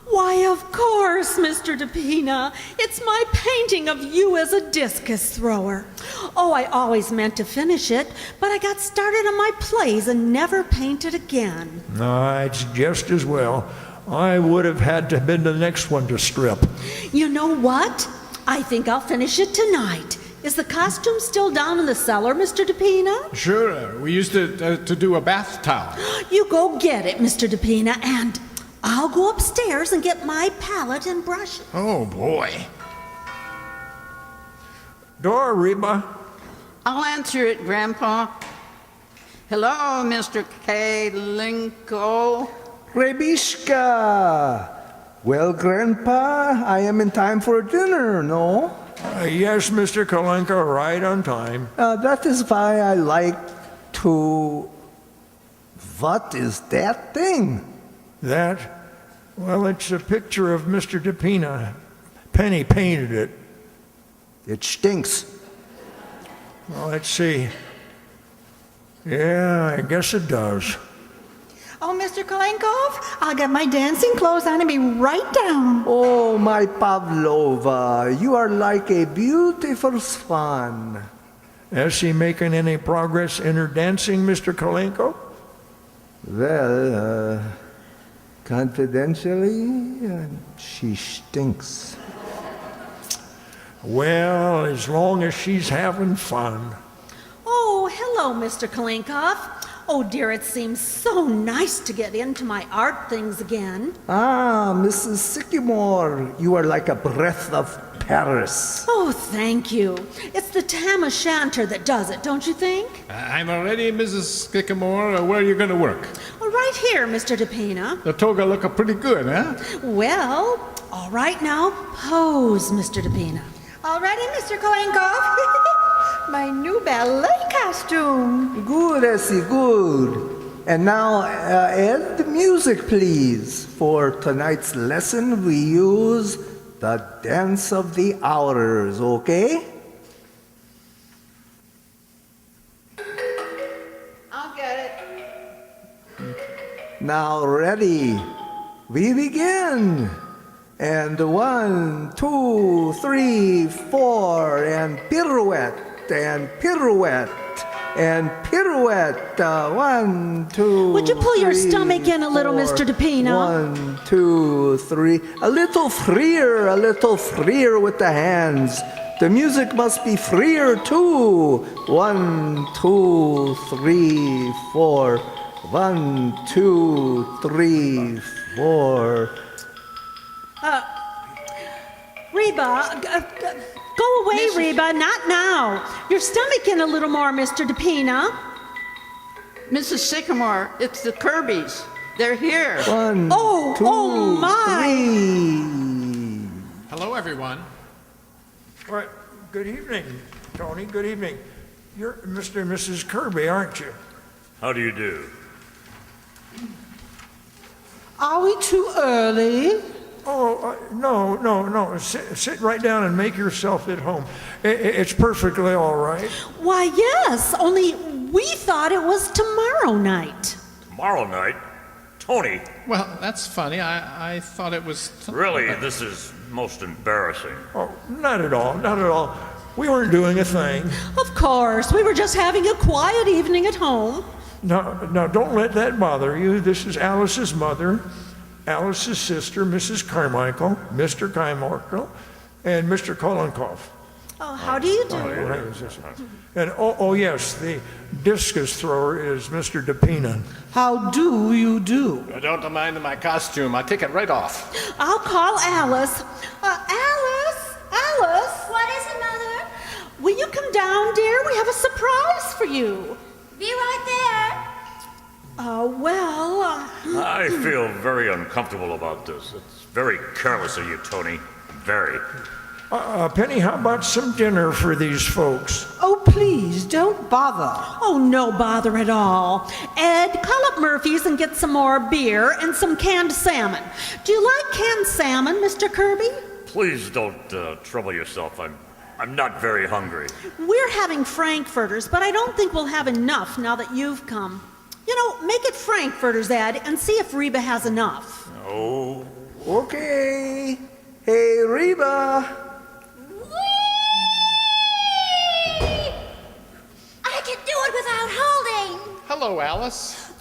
Why, of course, Mr. DePina. It's my painting of you as a discus thrower. Oh, I always meant to finish it, but I got started on my plays and never painted again. It's just as well. I would have had to have been the next one to strip. You know what? I think I'll finish it tonight. Is the costume still down in the cellar, Mr. DePina? Sure, we used to do a bath towel. You go get it, Mr. DePina, and I'll go upstairs and get my palette and brushes. Oh, boy. Door, Reba. I'll answer it, Grandpa. Hello, Mr. Kalinko. Rebishka! Well, Grandpa, I am in time for dinner, no? Yes, Mr. Kalenka, right on time. That is why I like to... What is that thing? That? Well, it's a picture of Mr. DePina. Penny painted it. It stinks. Well, let's see. Yeah, I guess it does. Oh, Mr. Kolenkov, I'll get my dancing clothes on and be right down. Oh, my Pavlova, you are like a beautiful swan. Is she making any progress in her dancing, Mr. Kalenko? Well, confidentially, she stinks. Well, as long as she's having fun. Oh, hello, Mr. Kalinkov. Oh, dear, it seems so nice to get into my art things again. Ah, Mrs. Sycamore, you are like a breath of Paris. Oh, thank you. It's the tam o' shanter that does it, don't you think? I'm ready, Mrs. Sycamore. Where are you going to work? Well, right here, Mr. DePina. The toga look pretty good, huh? Well, all right now, pose, Mr. DePina. All ready, Mr. Kolenkov? My new ballet costume. Good, Essie, good. And now, add the music, please. For tonight's lesson, we use the dance of the hours, okay? I'll get it. Now, ready. We begin. And 1, 2, 3, 4, and pirouette, and pirouette, and pirouette. 1, 2. Would you pull your 3, stomach in a little, 4. Mr. DePina? 1, 2, 3. A little freer with the hands. The music must be freer too. 1, 2, 3, 4. 1, 2, 3, 4. Reba, go away, Reba, not now. Your stomach in a little more, Mr. DePina. Mrs. Sycamore, it's the Kirbys. They're here. 1, Oh, 2, oh my. 3. Hello, everyone. All right. Good evening, Tony. Good evening. You're Mr. and Mrs. Kirby, aren't you? How do you do? Are we too early? Oh, no. Sit right down and make yourself at home. It's perfectly all right. Why, yes, only we thought it was tomorrow night. Tomorrow night? Tony, Well, that's funny. I thought it was... really, this is most embarrassing. Oh, not at all. Not at all. We weren't doing a thing. Of course, we were just having a quiet evening at home. No, don't let that bother you. This is Alice's mother, Alice's sister, Mrs. Carmichael, Mr. Carmichael, and Mr. Kolenkov. Oh, how do you do? And oh yes, the discus thrower is Mr. DePina. How do you do? Don't mind my costume. I'll take it right off. I'll call Alice. Alice, What is it, Mother? will you come down, dear? We have a surprise for you. Be right there. I feel very uncomfortable about this. It's very careless of you, Tony. Very. Penny, how about some dinner for these folks? Oh, please, don't bother. Oh, no bother at all. Ed, call up Murphy's and get some more beer and some canned salmon. Do you like canned salmon, Mr. Kirby? Please don't trouble yourself. I'm not very hungry. We're having frankfurters, but I don't think we'll have enough now that you've come. You know, make it frankfurters, Ed, and see if Reba has enough. Oh. Okay. Hey, Reba. I can do it without holding. Hello, Alice.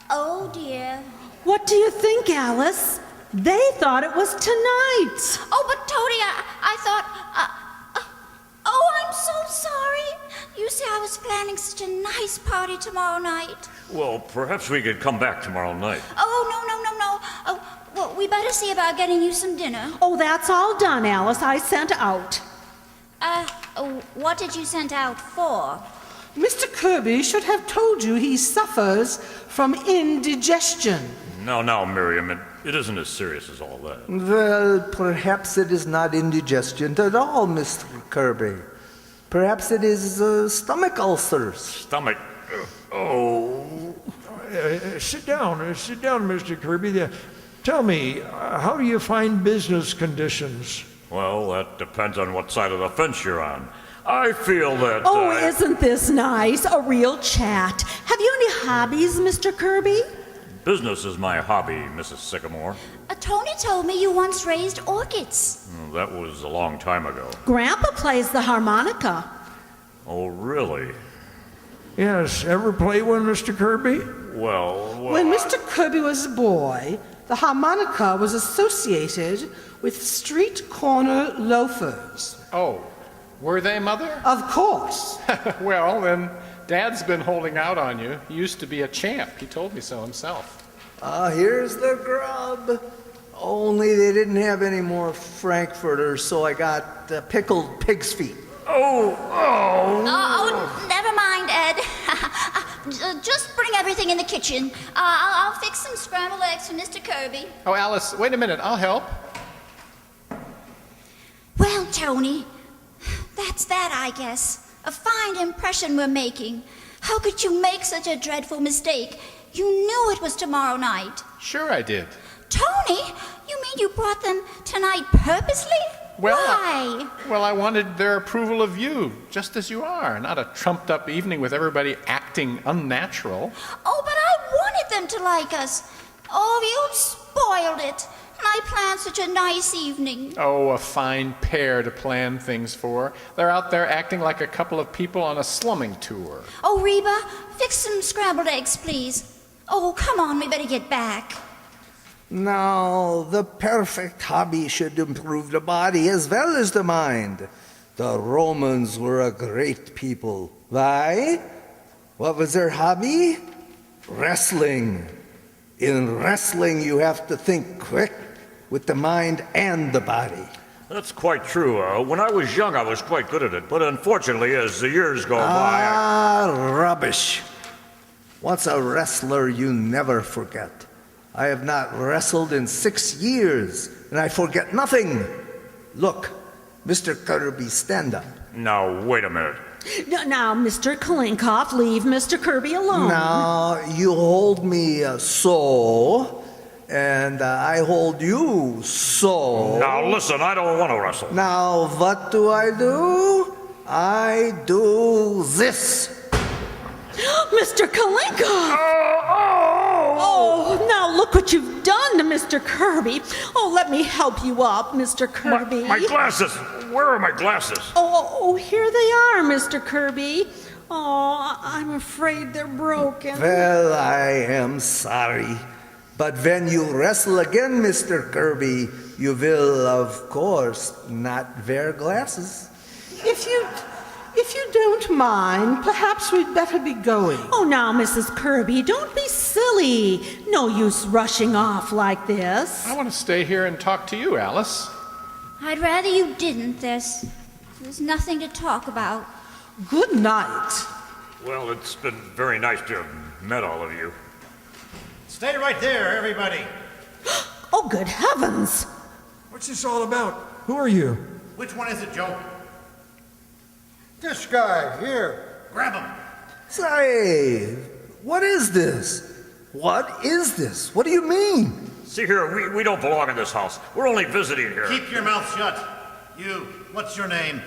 Oh, dear. What do you think, Alice? They thought it was tonight. Oh, but Tony, I thought... oh, I'm so sorry. You see, I was planning such a nice party tomorrow night. Well, perhaps we could come back tomorrow night. Oh, no. Oh, well, we better see about getting you some dinner. Oh, that's all done, Alice. I sent out. What did you send out for? Mr. Kirby should have told you he suffers from indigestion. No, Miriam, it isn't as serious as all that. Well, perhaps it is not indigestion at all, Mr. Kirby. Perhaps it is stomach ulcers. Stomach. Oh. Sit down, Mr. Kirby. Tell me, how do you find business conditions? Well, that depends on what side of the fence you're on. I feel that... Oh, isn't this nice? A real chat. Have you any hobbies, Mr. Kirby? Business is my hobby, Mrs. Sycamore. Tony told me you once raised orchids. That was a long time ago. Grandpa plays the harmonica. Oh, really? Yes, ever play one, Mr. Kirby? Well, When Mr. Kirby was a boy, the harmonica was associated with street corner loafers. Oh, were they, Mother? Of course. Well, then, Dad's been holding out on you. He used to be a champ. He told me so himself. Here's the grub. Only they didn't have any more frankfurters, so I got pickled pig's feet. Oh, never mind, Ed. Just bring everything in the kitchen. I'll fix some scrambled eggs for Mr. Kirby. Oh, Alice, wait a minute. I'll help. Well, Tony, that's that, I guess. A fine impression we're making. How could you make such a dreadful mistake? You knew it was tomorrow night. Sure I did. Tony, you mean you brought them tonight purposely? Why? Well, I wanted their approval of you, just as you are, not a trumped-up evening with everybody acting unnatural. Oh, but I wanted them to like us. Oh, you spoiled it. And I planned such a nice evening. Oh, a fine pair to plan things for. They're out there acting like a couple of people on a slumming tour. Oh, Reba, fix some scrambled eggs, please. Oh, come on, we better get back. Now, the perfect hobby should improve the body as well as the mind. The Romans were a great people. Why? What was their hobby? Wrestling. In wrestling, you have to think quick with the mind and the body. That's quite true. When I was young, I was quite good at it. But unfortunately, as the years go by... Rubbish. Once a wrestler, you never forget. I have not wrestled in 6 years, and I forget nothing. Look, Mr. Kirby, stand up. Now, wait a minute. Now, Mr. Kalinkoff, leave Mr. Kirby alone. Now, you hold me so, and I hold you so. Now, listen, I don't want to wrestle. Now, what do? I do this. Mr. Kalinkoff! Oh, now look what you've done to Mr. Kirby. Oh, let me help you up, Mr. Kirby. My glasses! Where are my glasses? Oh, here they are, Mr. Kirby. Oh, I'm afraid they're broken. Well, I am sorry. But when you wrestle again, Mr. Kirby, you will, of course, not wear glasses. If you don't mind, perhaps we'd better be going. Oh, now, Mrs. Kirby, don't be silly. No use rushing off like this. I want to stay here and talk to you, Alice. I'd rather you didn't. There's nothing to talk about. Good night. Well, it's been very nice to have met all of you. Stay right there, everybody. Oh, good heavens. What's this all about? Who are you? Which one is it, Joe? This guy here. Grab him. Say, what is this? What is this? What do you mean? See here, we don't belong in this house. We're only visiting here. Keep your mouth shut. You, what's your name?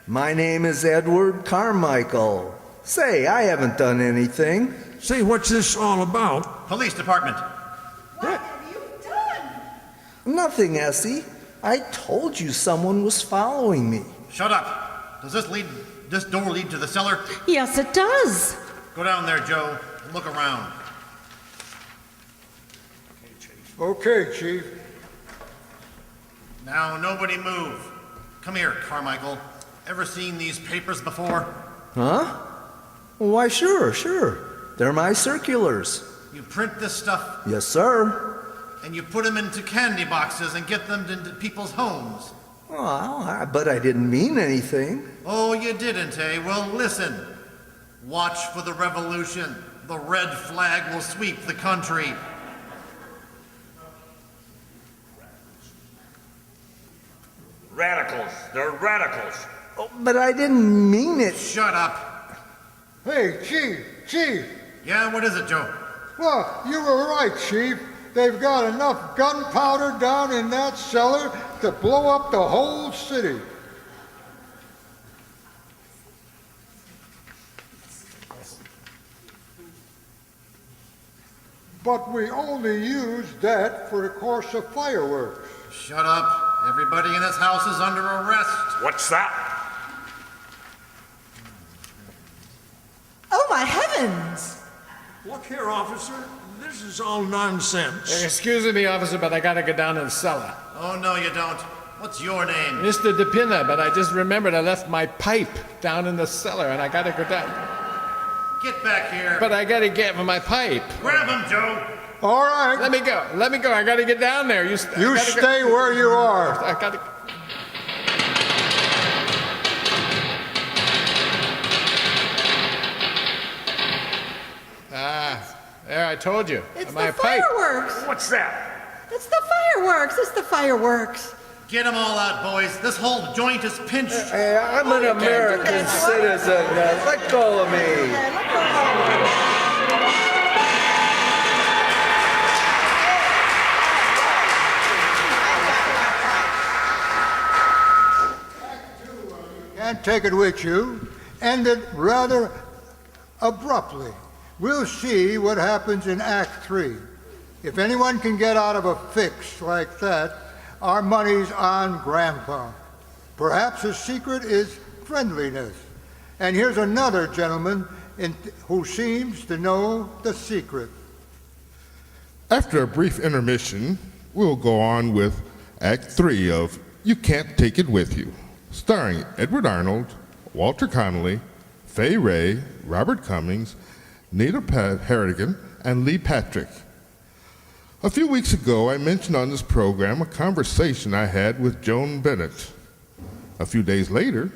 My name is Edward Carmichael. Say, I haven't done anything. Say, what's this all about? Police department. What have you done? Nothing, Essie. I told you someone was following me. Shut up. Does this door lead to the cellar? Yes, it does. Go down there, Joe. Look around. Okay, Chief. Now, nobody move. Come here, Carmichael. Ever seen these papers before? Huh? Why, sure. They're my circulars. You print this stuff, Yes, sir. and you put them into candy boxes and get them into people's homes. Well, but I didn't mean anything. Oh, you didn't, eh? Well, listen. Watch for the revolution. The red flag will sweep the country. Radicals. They're radicals. Oh, but I didn't mean it. Shut up. Hey, Chief. Yeah, what is it, Joe? Well, you were right, Chief. They've got enough gunpowder down in that cellar to blow up the whole city. But we only use that for the course of fireworks. Shut up. Everybody in this house is under arrest. What's that? Oh, my heavens! Look here, officer. This is all nonsense. Excuse me, officer, but I gotta go down to the cellar. Oh, no, you don't. What's your name? Mr. DePina, but I just remembered I left my pipe down in the cellar and I gotta go down. Get back here. But I gotta get my pipe. Grab him, Joe. All right. Let me go. I gotta get down there. You stay where you are. I gotta. There, I told you. It's my the pipe. fireworks. What's that? It's the fireworks. Get them all out, boys. This whole joint is pinched. Hey, I'm an American citizen. Let go of me. Can't take it with you. End it rather abruptly. We'll see what happens in Act 3. If anyone can get out of a fix like that, our money's on Grandpa. Perhaps his secret is friendliness. And here's another gentleman who seems to know the secret. After a brief intermission, we'll go on with Act 3 of You Can't Take It With You, starring Edward Arnold, Walter Connolly, Fay Ray, Robert Cummings, Nita Harrigan, and Lee Patrick. A few weeks ago, I mentioned on this program a conversation I had with Joan Bennett. A few days later,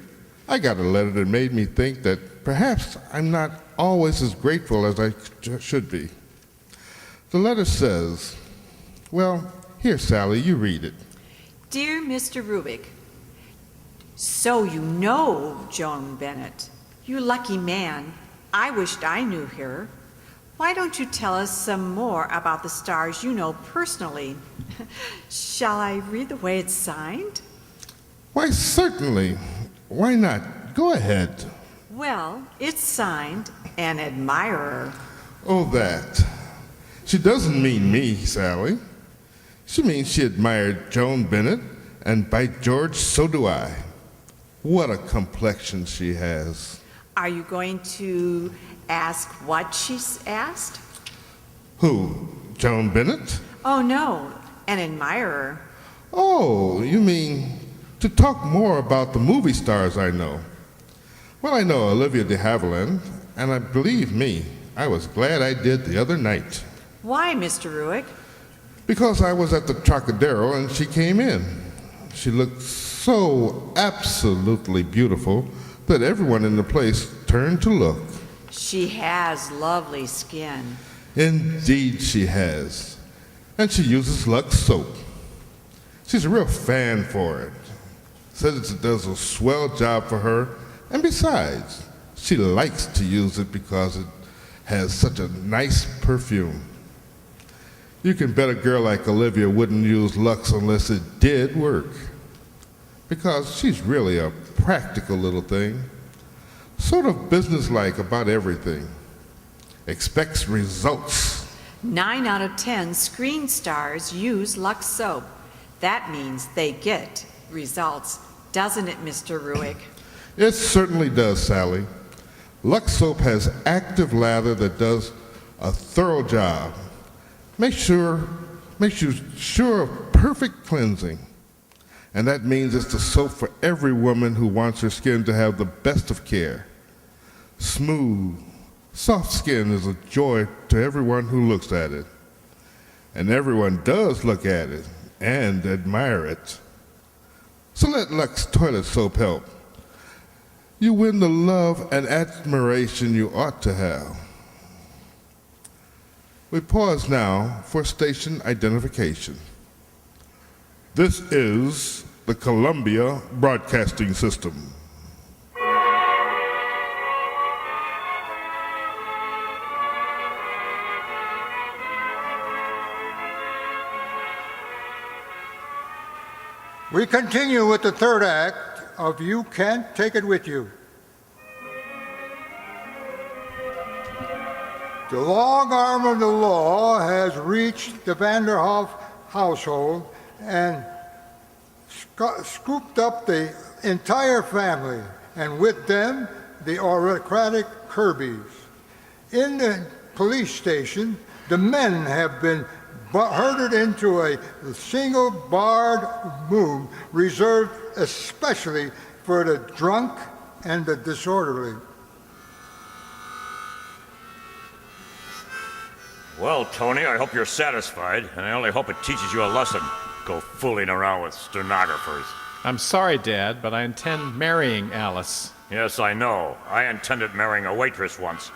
I got a letter that made me think that perhaps I'm not always as grateful as I should be. The letter says, well, here, Sally, you read it. Dear Mr. Rubik, so you know Joan Bennett. You lucky man. I wished I knew her. Why don't you tell us some more about the stars you know personally? Shall I read the way it's signed? Why, certainly. Why not? Go ahead. Well, it's signed An Admirer. Oh, that. She doesn't mean me, Sally. She means she admired Joan Bennett, and by George, so do I. What a complexion she has. Are you going to ask what she's asked? Who? Joan Bennett? Oh, no, an admirer. Oh, you mean to talk more about the movie stars I know. Well, I know Olivia de Havilland, and I believe me, I was glad I did the other night. Why, Mr. Ruick? Because I was at the Trocadero and she came in. She looked so absolutely beautiful that everyone in the place turned to look. She has lovely skin. Indeed she has. And she uses LUX soap. She's a real fan for it. says it does a swell job for her, and besides, she likes to use it because it has such a nice perfume. You can bet a girl like Olivia wouldn't use Lux unless it did work, because she's really a practical little thing, sort of businesslike about everything, expects results. 9 out of 10 screen stars use Lux soap. That means they get results, doesn't it, Mr. Ruick? It certainly does, Sally. Lux soap has active lather that does a thorough job. Makes you sure of perfect cleansing. And that means it's the soap for every woman who wants her skin to have the best of care. Smooth, soft skin is a joy to everyone who looks at it. And everyone does look at it and admire it. So let Lux toilet soap help. You win the love and admiration you ought to have. We pause now for station identification. This is the Columbia Broadcasting System. We continue with the third act of You Can't Take It With You. The long arm of the law has reached the Vanderhoff household and scooped up the entire family, and with them, the autocratic Kirbys. In the police station, the men have been herded into a single barred room reserved especially for the drunk and the disorderly. Well, Tony, I hope you're satisfied, and I only hope it teaches you a lesson. Go fooling around with stenographers. I'm sorry, Dad, but I intend marrying Alice. Yes, I know. I intended marrying a waitress once,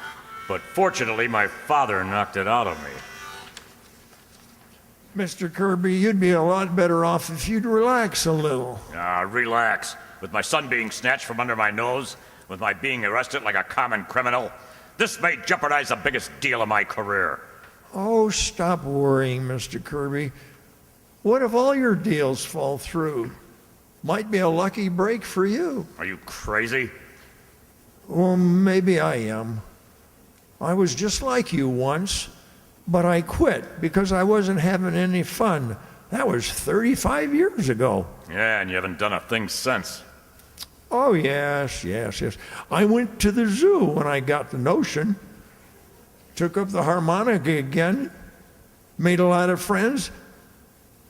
but fortunately my father knocked it out of me. Mr. Kirby, you'd be a lot better off if you'd relax a little. Relax. With my son being snatched from under my nose, with my being arrested like a common criminal, this may jeopardize the biggest deal of my career. Oh, stop worrying, Mr. Kirby. What if all your deals fall through? Might be a lucky break for you. Are you crazy? Well, maybe I am. I was just like you once, but I quit because I wasn't having any fun. That was 35 years ago. Yeah, and you haven't done a thing since. Oh, yes. I went to the zoo when I got the notion. Took up the harmonica again, made a lot of friends,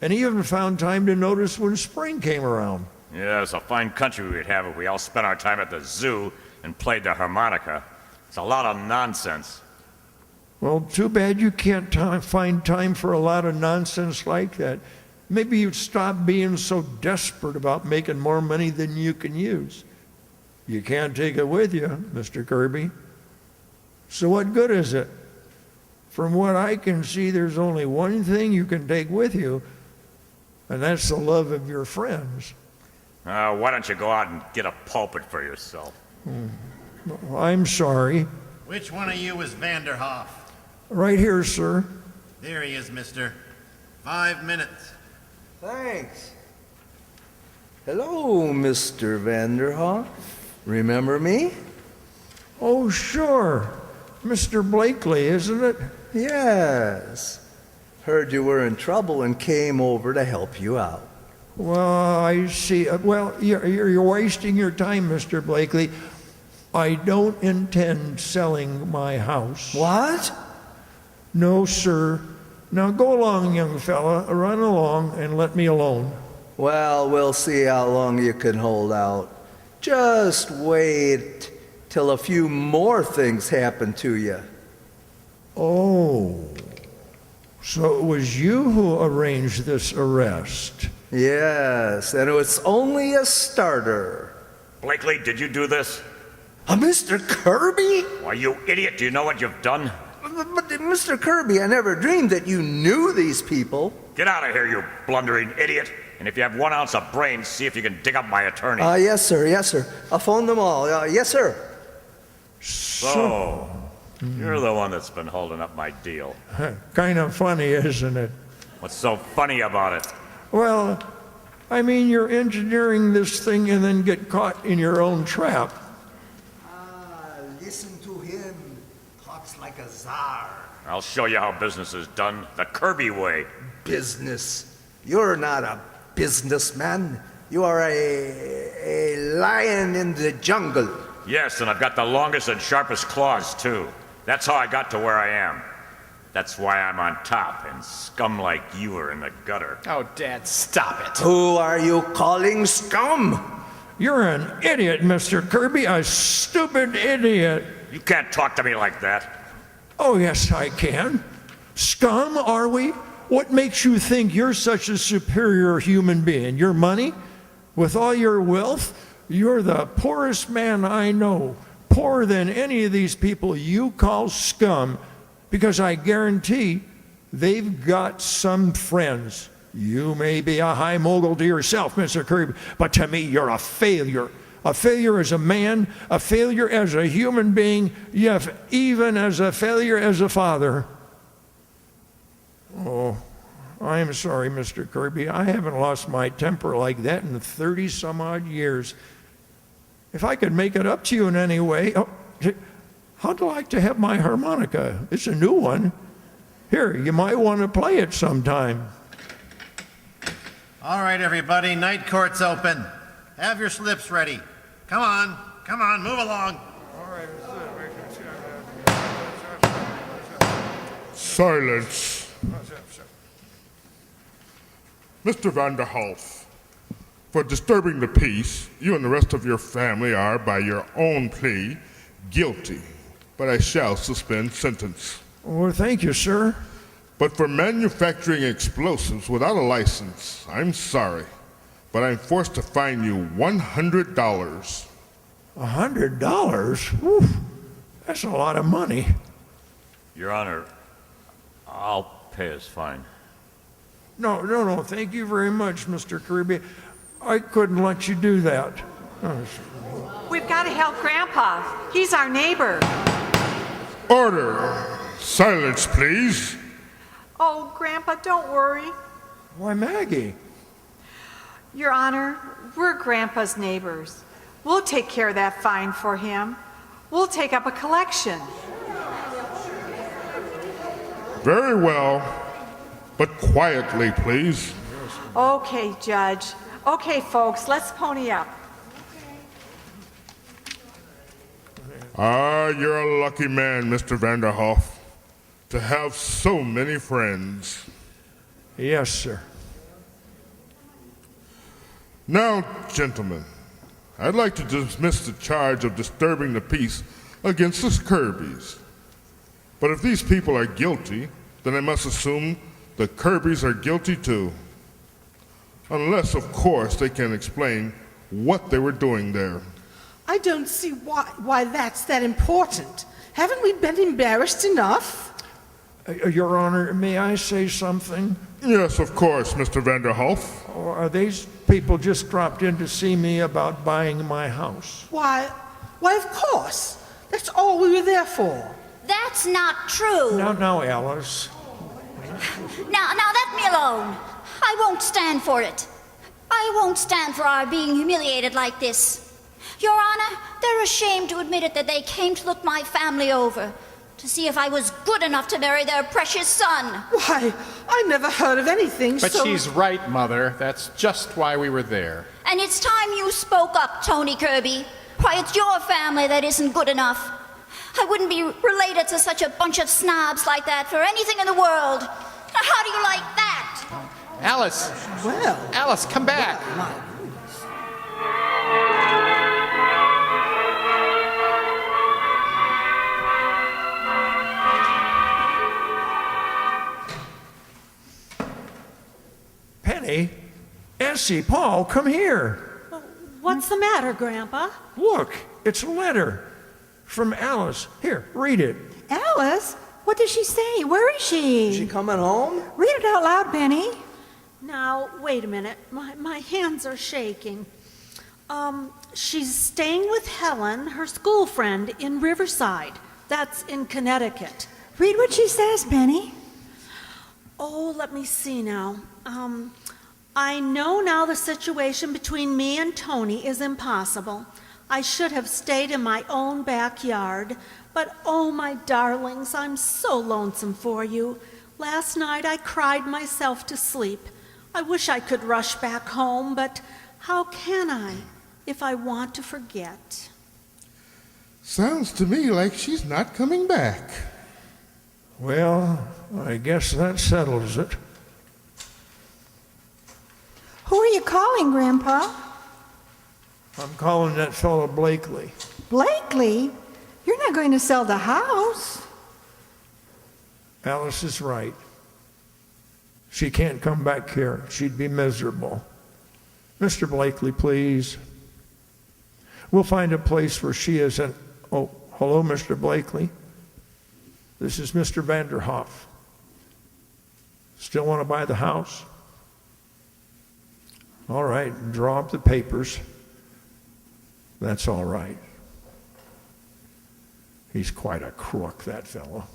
and even found time to notice when spring came around. Yeah, it's a fine country we'd have if we all spent our time at the zoo and played the harmonica. It's a lot of nonsense. Well, too bad you can't find time for a lot of nonsense like that. Maybe you'd stop being so desperate about making more money than you can use. You can't take it with you, Mr. Kirby. So what good is it? From what I can see, there's only one thing you can take with you, and that's the love of your friends. Why don't you go out and get a pulpit for yourself? I'm sorry. Which one of you is Vanderhoff? Right here, sir. There he is, mister. 5 minutes. Thanks. Hello, Mr. Vanderhoff. Remember me? Oh, sure. Mr. Blakely, isn't it? Yes. Heard you were in trouble and came over to help you out. Well, I see. Well, you're wasting your time, Mr. Blakely. I don't intend selling my house. What? No, sir. Now go along, young fella. Run along and let me alone. Well, we'll see how long you can hold out. Just wait till a few more things happen to you. Oh, so it was you who arranged this arrest? Yes, and it's only a starter. Blakely, did you do this? Mr. Kirby? Why, you idiot, do you know what you've done? But Mr. Kirby, I never dreamed that you knew these people. Get out of here, you blundering idiot. And if you have 1 ounce of brains, see if you can dig up my attorney. Yes, sir. Yes, sir. I'll phone them all. Yes, sir. So, you're the one that's been holding up my deal. Kind of funny, isn't it? What's so funny about it? Well, I mean, you're engineering this thing and then get caught in your own trap. Listen to him. Talks like a czar. I'll show you how business is done the Kirby way. Business. You're not a businessman. You are a lion in the jungle. Yes, and I've got the longest and sharpest claws, too. That's how I got to where I am. That's why I'm on top, and scum like you are in the gutter. Oh, Dad, stop it. Who are you calling scum? You're an idiot, Mr. Kirby, a stupid idiot. You can't talk to me like that. Oh, yes, I can. Scum, are we? What makes you think you're such a superior human being? Your money? With all your wealth? You're the poorest man I know. Poorer than any of these people you call scum. Because I guarantee they've got some friends. You may be a high mogul to yourself, Mr. Kirby, but to me, you're a failure. A failure as a man, a failure as a human being, yes, even as a failure as a father. Oh, I'm sorry, Mr. Kirby. I haven't lost my temper like that in 30-some-odd years. If I could make it up to you in any way... Oh, how'd you like to have my harmonica? It's a new one. Here, you might want to play it sometime. All right, everybody, night court's open. Have your slips ready. Come on, move along. Silence. Mr. Vanderhoff, for disturbing the peace, you and the rest of your family are, by your own plea, guilty, but I shall suspend sentence. Well, thank you, sir. But for manufacturing explosives without a license, I'm sorry, but I'm forced to fine you $100. $100? Whew, that's a lot of money. Your Honor, I'll pay his fine. No, thank you very much, Mr. Kirby. I couldn't let you do that. We've got to help Grandpa. He's our neighbor. Order! Silence, please. Oh, Grandpa, don't worry. Why, Maggie? Your Honor, we're Grandpa's neighbors. We'll take care of that fine for him. We'll take up a collection. Very well, but quietly, please. Okay, Judge. Okay, folks, let's pony up. You're a lucky man, Mr. Vanderhoff, to have so many friends. Yes, sir. Now, gentlemen, I'd like to dismiss the charge of disturbing the peace against the Kirbys. But if these people are guilty, then I must assume the Kirbys are guilty too. Unless, of course, they can explain what they were doing there. I don't see why that's that important. Haven't we been embarrassed enough? Your Honor, may I say something? Yes, of course, Mr. Vanderhoff. Or are these people just dropped in to see me about buying my house? Why, of course. That's all we were there for. That's not true. Now, Alice. Now, let me alone. I won't stand for it. I won't stand for our being humiliated like this. Your Honor, they're ashamed to admit it that they came to look my family over to see if I was good enough to marry their precious son. Why, I never heard of anything But so... she's right, Mother. That's just why we were there. And it's time you spoke up, Tony Kirby. Why, it's your family that isn't good enough. I wouldn't be related to such a bunch of snobs like that for anything in the world. Now, how do you like that? Alice! Well... Alice, come back! Penny? Essie, Paul, come here. What's the matter, Grandpa? Look, it's a letter from Alice. Here, read it. Alice? What does she say? Where is she? Is she coming home? Read it out loud, Benny. Now, wait a minute. My hands are shaking. She's staying with Helen, her school friend, in Riverside. That's in Connecticut. Read what she says, Penny. Oh, let me see now. I know now the situation between me and Tony is impossible. I should have stayed in my own backyard. But oh, my darlings, I'm so lonesome for you. Last night I cried myself to sleep. I wish I could rush back home, but how can I if I want to forget? Sounds to me like she's not coming back. Well, I guess that settles it. Who are you calling, Grandpa? I'm calling that fellow Blakely. Blakely? You're not going to sell the house. Alice is right. She can't come back here. She'd be miserable. Mr. Blakely, please. We'll find a place where she isn't. Oh, hello, Mr. Blakely. This is Mr. Vanderhoff. Still want to buy the house? All right, draw up the papers. That's all right. He's quite a crook, that fellow.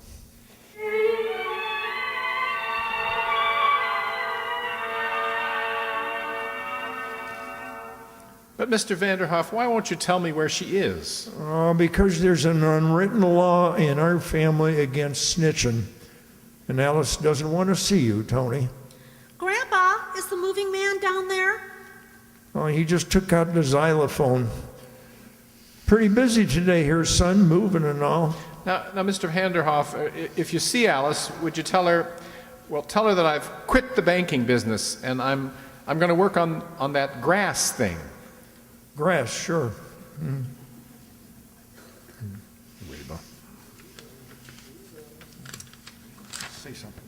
But Mr. Vanderhoff, why won't you tell me where she is? Because there's an unwritten law in our family against snitching. And Alice doesn't want to see you, Tony. Grandpa, is the moving man down there? Oh, he just took out the xylophone. Pretty busy today here, son, moving and all. Now, Mr. Vanderhoff, if you see Alice, would you tell her that I've quit the banking business and I'm going to work on that grass thing. Grass, sure. Say something.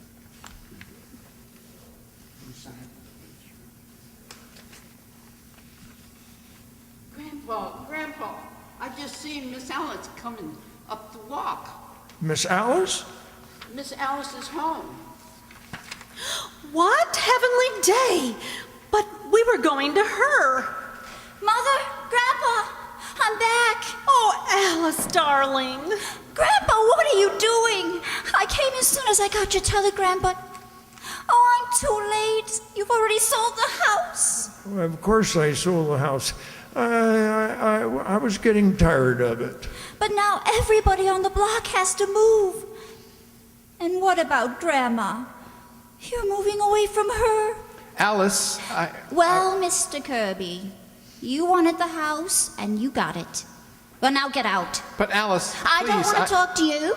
Grandpa, I just seen Miss Alice coming up the walk. Miss Alice? Miss Alice is home. What heavenly day! But we were going to her. Mother, Grandpa, I'm back. Oh, Alice, darling. Grandpa, what are you doing? I came as soon as I got your telegram, but... Oh, I'm too late. You've already sold the house. Well, of course I sold the house. I was getting tired of it. But now everybody on the block has to move. And what about Grandma? You're moving away from her. Alice, Well, Mr. Kirby, you wanted the house and you got it. Well, now get out. But Alice, I don't please, want to talk to you.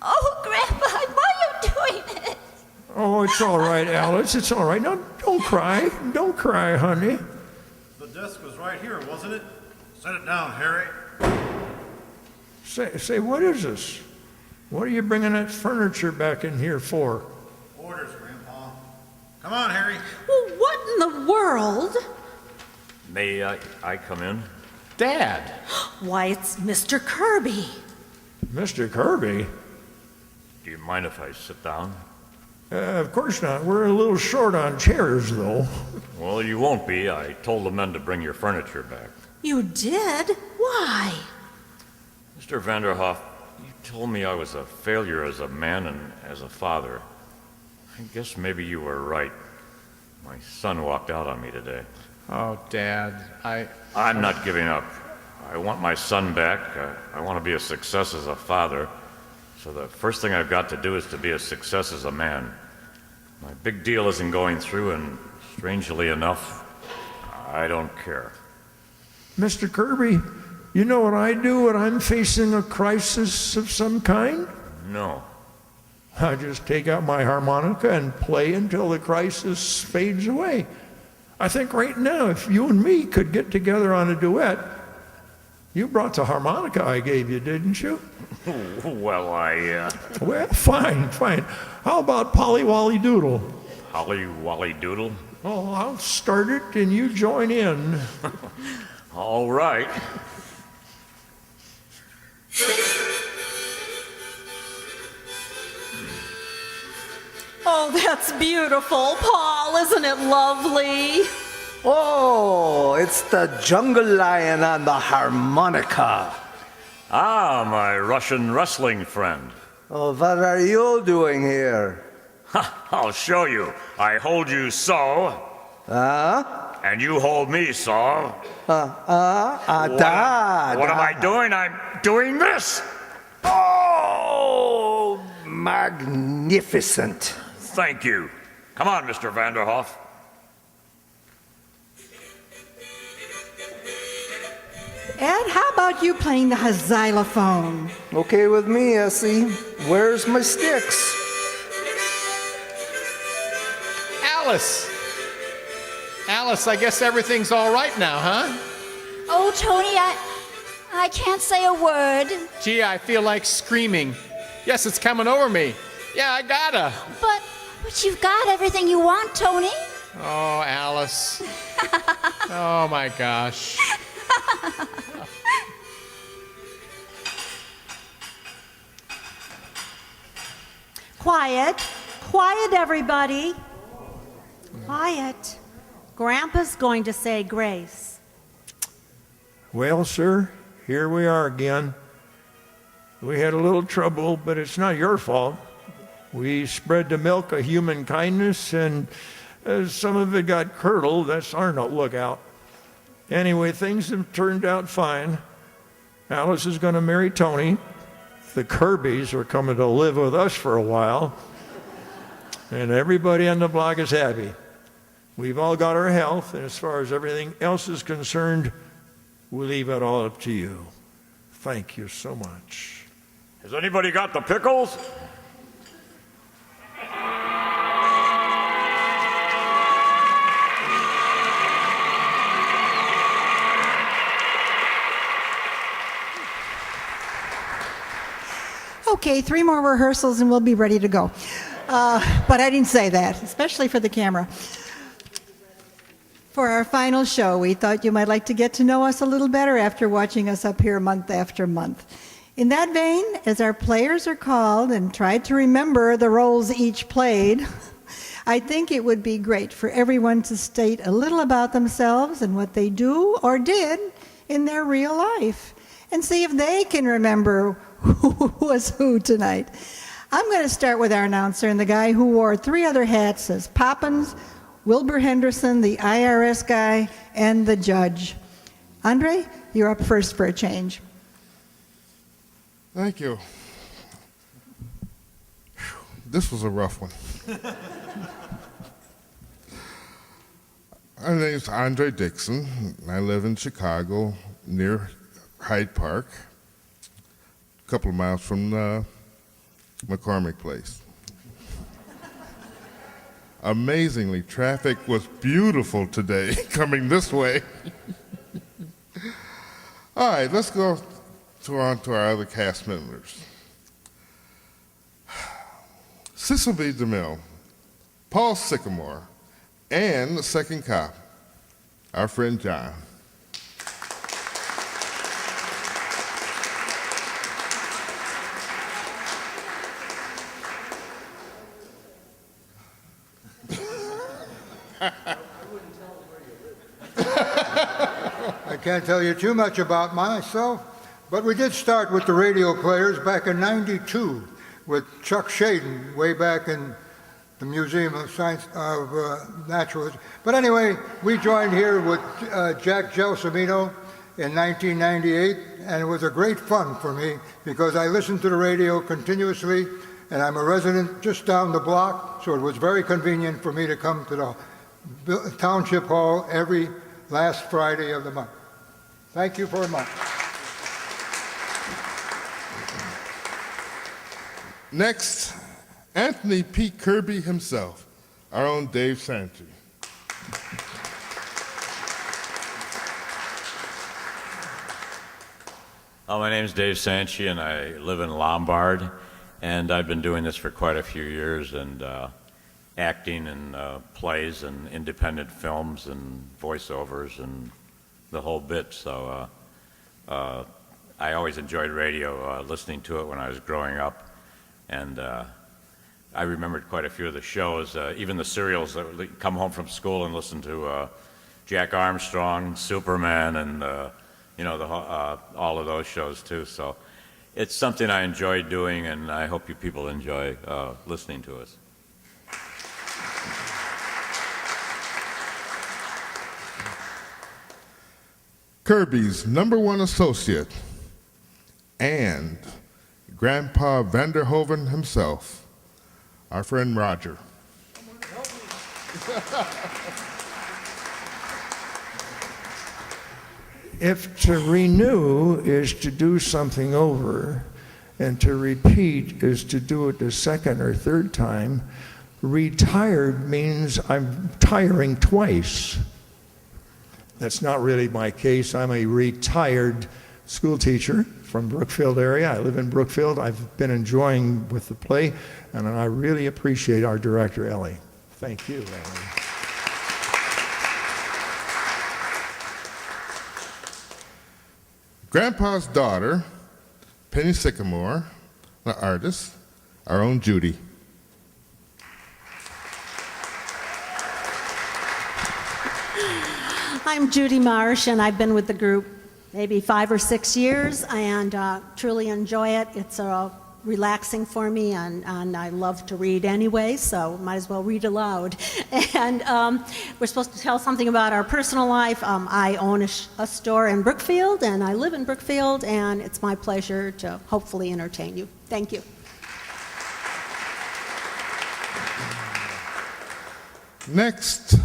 Oh, Grandpa, why are you doing it? Oh, it's all right, Alice. It's all right. Now, don't cry. Don't cry, honey. The desk was right here, wasn't it? Set it down, Harry. Say, what is this? What are you bringing that furniture back in here for? Orders, Grandpa. Come on, Harry. Well, what in the world? May I come in? Dad. Why, it's Mr. Kirby. Mr. Kirby? Do you mind if I sit down? Of course not. We're a little short on chairs, though. Well, you won't be. I told the men to bring your furniture back. You did? Why? Mr. Vanderhoff, you told me I was a failure as a man and as a father. I guess maybe you were right. My son walked out on me today. Oh, Dad, I'm not giving up. I want my son back. I want to be a success as a father. So the first thing I've got to do is to be a success as a man. My big deal isn't going through, and strangely enough, I don't care. Mr. Kirby, you know what I do when I'm facing a crisis of some kind? No. I just take out my harmonica and play until the crisis fades away. I think right now, if you and me could get together on a duet, you brought the harmonica I gave you, didn't you? Well, Well, fine. How about Polly Wally Doodle? Holly Wally Doodle? Oh, I'll start it and you join in. All right. Oh, that's beautiful, Paul. Isn't it lovely? Oh, it's the jungle lion on the harmonica. Ah, my Russian wrestling friend. Oh, what are you doing here? Ha, I'll show you. I hold you so, and you hold me so. What am I doing? I'm doing this. Oh, magnificent. Thank you. Come on, Mr. Vanderhoff. Ed, how about you playing the xylophone? Okay with me, Essie. Where's my sticks? Alice! Alice, I guess everything's all right now, huh? Oh, Tony, I can't say a word. Gee, I feel like screaming. Yes, it's coming over me. Yeah, I gotta. But you've got everything you want, Tony. Oh, Alice. Oh, my gosh. Quiet. Quiet, everybody. Quiet. Grandpa's going to say grace. Well, sir, here we are again. We had a little trouble, but it's not your fault. We spread the milk of human kindness, and some of it got curdled. That's our lookout. Anyway, things have turned out fine. Alice is going to marry Tony. The Kirbys are coming to live with us for a while. And everybody on the block is happy. We've all got our health, and as far as everything else is concerned, we leave it all up to you. Thank you so much. Has anybody got the pickles? Okay, 3 more rehearsals and we'll be ready to go. But I didn't say that, especially for the camera. For our final show, we thought you might like to get to know us a little better after watching us up here month after month. In that vein, as our players are called and tried to remember the roles each played, I think it would be great for everyone to state a little about themselves and what they do or did in their real life, and see if they can remember who was who tonight. I'm going to start with our announcer and the guy who wore 3 other hats as Poppins, Wilbur Henderson, the IRS guy, and the judge. Andre, you're up first for a change. Thank you. This was a rough one. My name's Andre Dixon. I live in Chicago, near Hyde Park, a couple of miles from McCormick Place. Amazingly, traffic was beautiful today coming this way. All right, let's go on to our other cast members. Cecil B. DeMille, Paul Sycamore, and the second cop, our friend John. I can't tell you too much about myself, but we did start with the radio players back in '92 with Chuck Shaden, way back in the Museum of Science of Naturalism. But anyway, we joined here with Jack Gelsomino in 1998, and it was a great fun for me because I listened to the radio continuously, and I'm a resident just down the block, so it was very convenient for me to come to the Township Hall every last Friday of the month. Thank you very much. Next, Anthony P. Kirby himself, our own Dave Sanchi. My name's Dave Sanchi, and I live in Lombard, and I've been doing this for quite a few years, and acting in plays and independent films and voiceovers and the whole bit. So I always enjoyed radio, listening to it when I was growing up, and I remembered quite a few of the shows, even the serials that would come home from school and listen to Jack Armstrong, Superman, and all of those shows too. So it's something I enjoy doing, and I hope you people enjoy listening to us. Kirby's #1 associate and Grandpa Vanderhoven himself, our friend Roger. If to renew is to do something over, and to repeat is to do it the second or third time, retired means I'm tiring twice. That's not really my case. I'm a retired school teacher from Brookfield area. I live in Brookfield. I've been enjoying with the play, and I really appreciate our director, Ellie. Thank you, Ellie. Grandpa's daughter, Penny Sycamore, the artist, our own Judy. I'm Judy Marsh, and I've been with the group maybe 5 or 6 years, and truly enjoy it. It's relaxing for me, and I love to read anyway, so might as well read aloud. And we're supposed to tell something about our personal life. I own a store in Brookfield, and I live in Brookfield, and it's my pleasure to hopefully entertain you. Thank you. Next,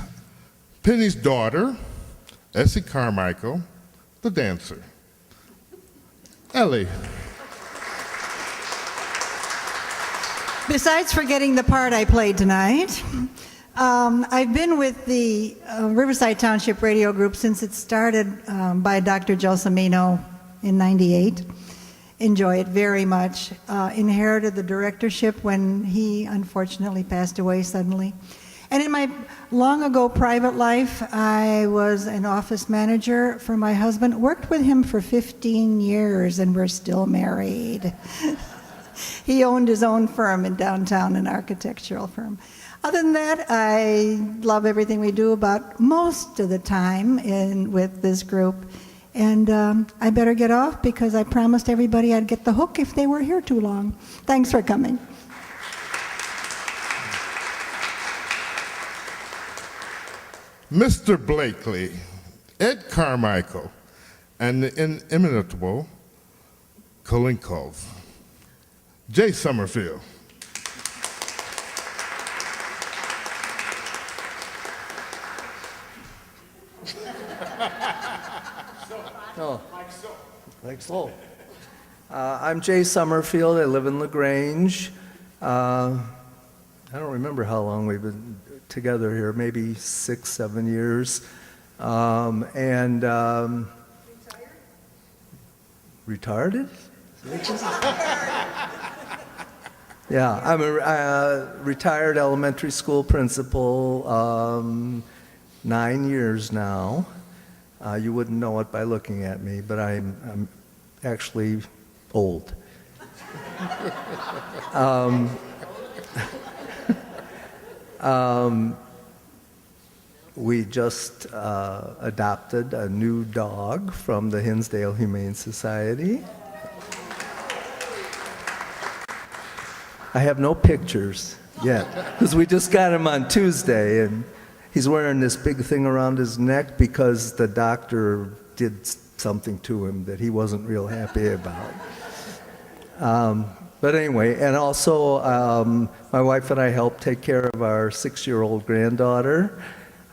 Penny's daughter, Essie Carmichael, the dancer. Ellie. Besides forgetting the part I played tonight, I've been with the Riverside Township radio group since it started by Dr. Gelsomino in '98. Enjoy it very much. Inherited the directorship when he unfortunately passed away suddenly. And in my long ago private life, I was an office manager for my husband, worked with him for 15 years, and we're still married. He owned his own firm in downtown, an architectural firm. Other than that, I love everything we do about most of the time with this group. And I better get off because I promised everybody I'd get the hook if they were here too long. Thanks for coming. Mr. Blakely, Ed Carmichael, and the inimitable Kolinkov. Jay Summerfield. Oh, like so. I'm Jay Summerfield. I live in LaGrange. I don't remember how long we've been together here, maybe 6, 7 years. Retired? Yeah, I'm a retired elementary school principal, 9 years now. You wouldn't know it by looking at me, but I'm actually old. We just adopted a new dog from the Hinsdale Humane Society. I have no pictures yet, because we just got him on Tuesday, and he's wearing this big thing around his neck because the doctor did something to him that he wasn't real happy about. But anyway, and also my wife and I help take care of our 6-year-old granddaughter.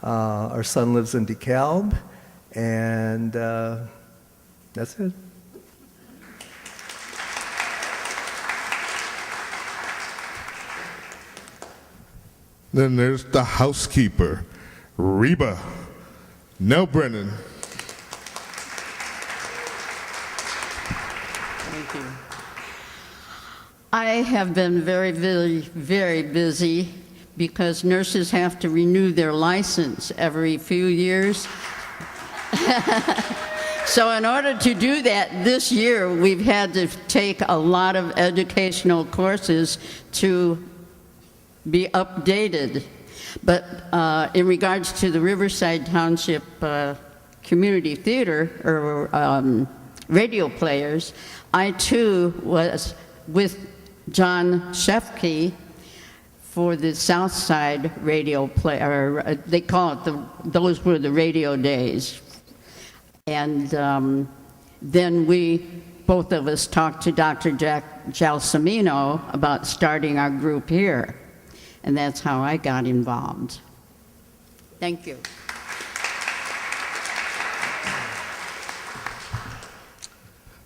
Our son lives in DeKalb, and that's it. Then there's the housekeeper, Reba Nell Brennan. Thank you. I have been very, very, very busy because nurses have to renew their license every few years. So in order to do that this year, we've had to take a lot of educational courses to be updated. But in regards to the Riverside Township Community Theater or radio players, I too was with John Shefke for the South Side radio play, or they call it those were the radio days. And then both of us talked to Dr. Jack Gelsomino about starting our group here. And that's how I got involved. Thank you.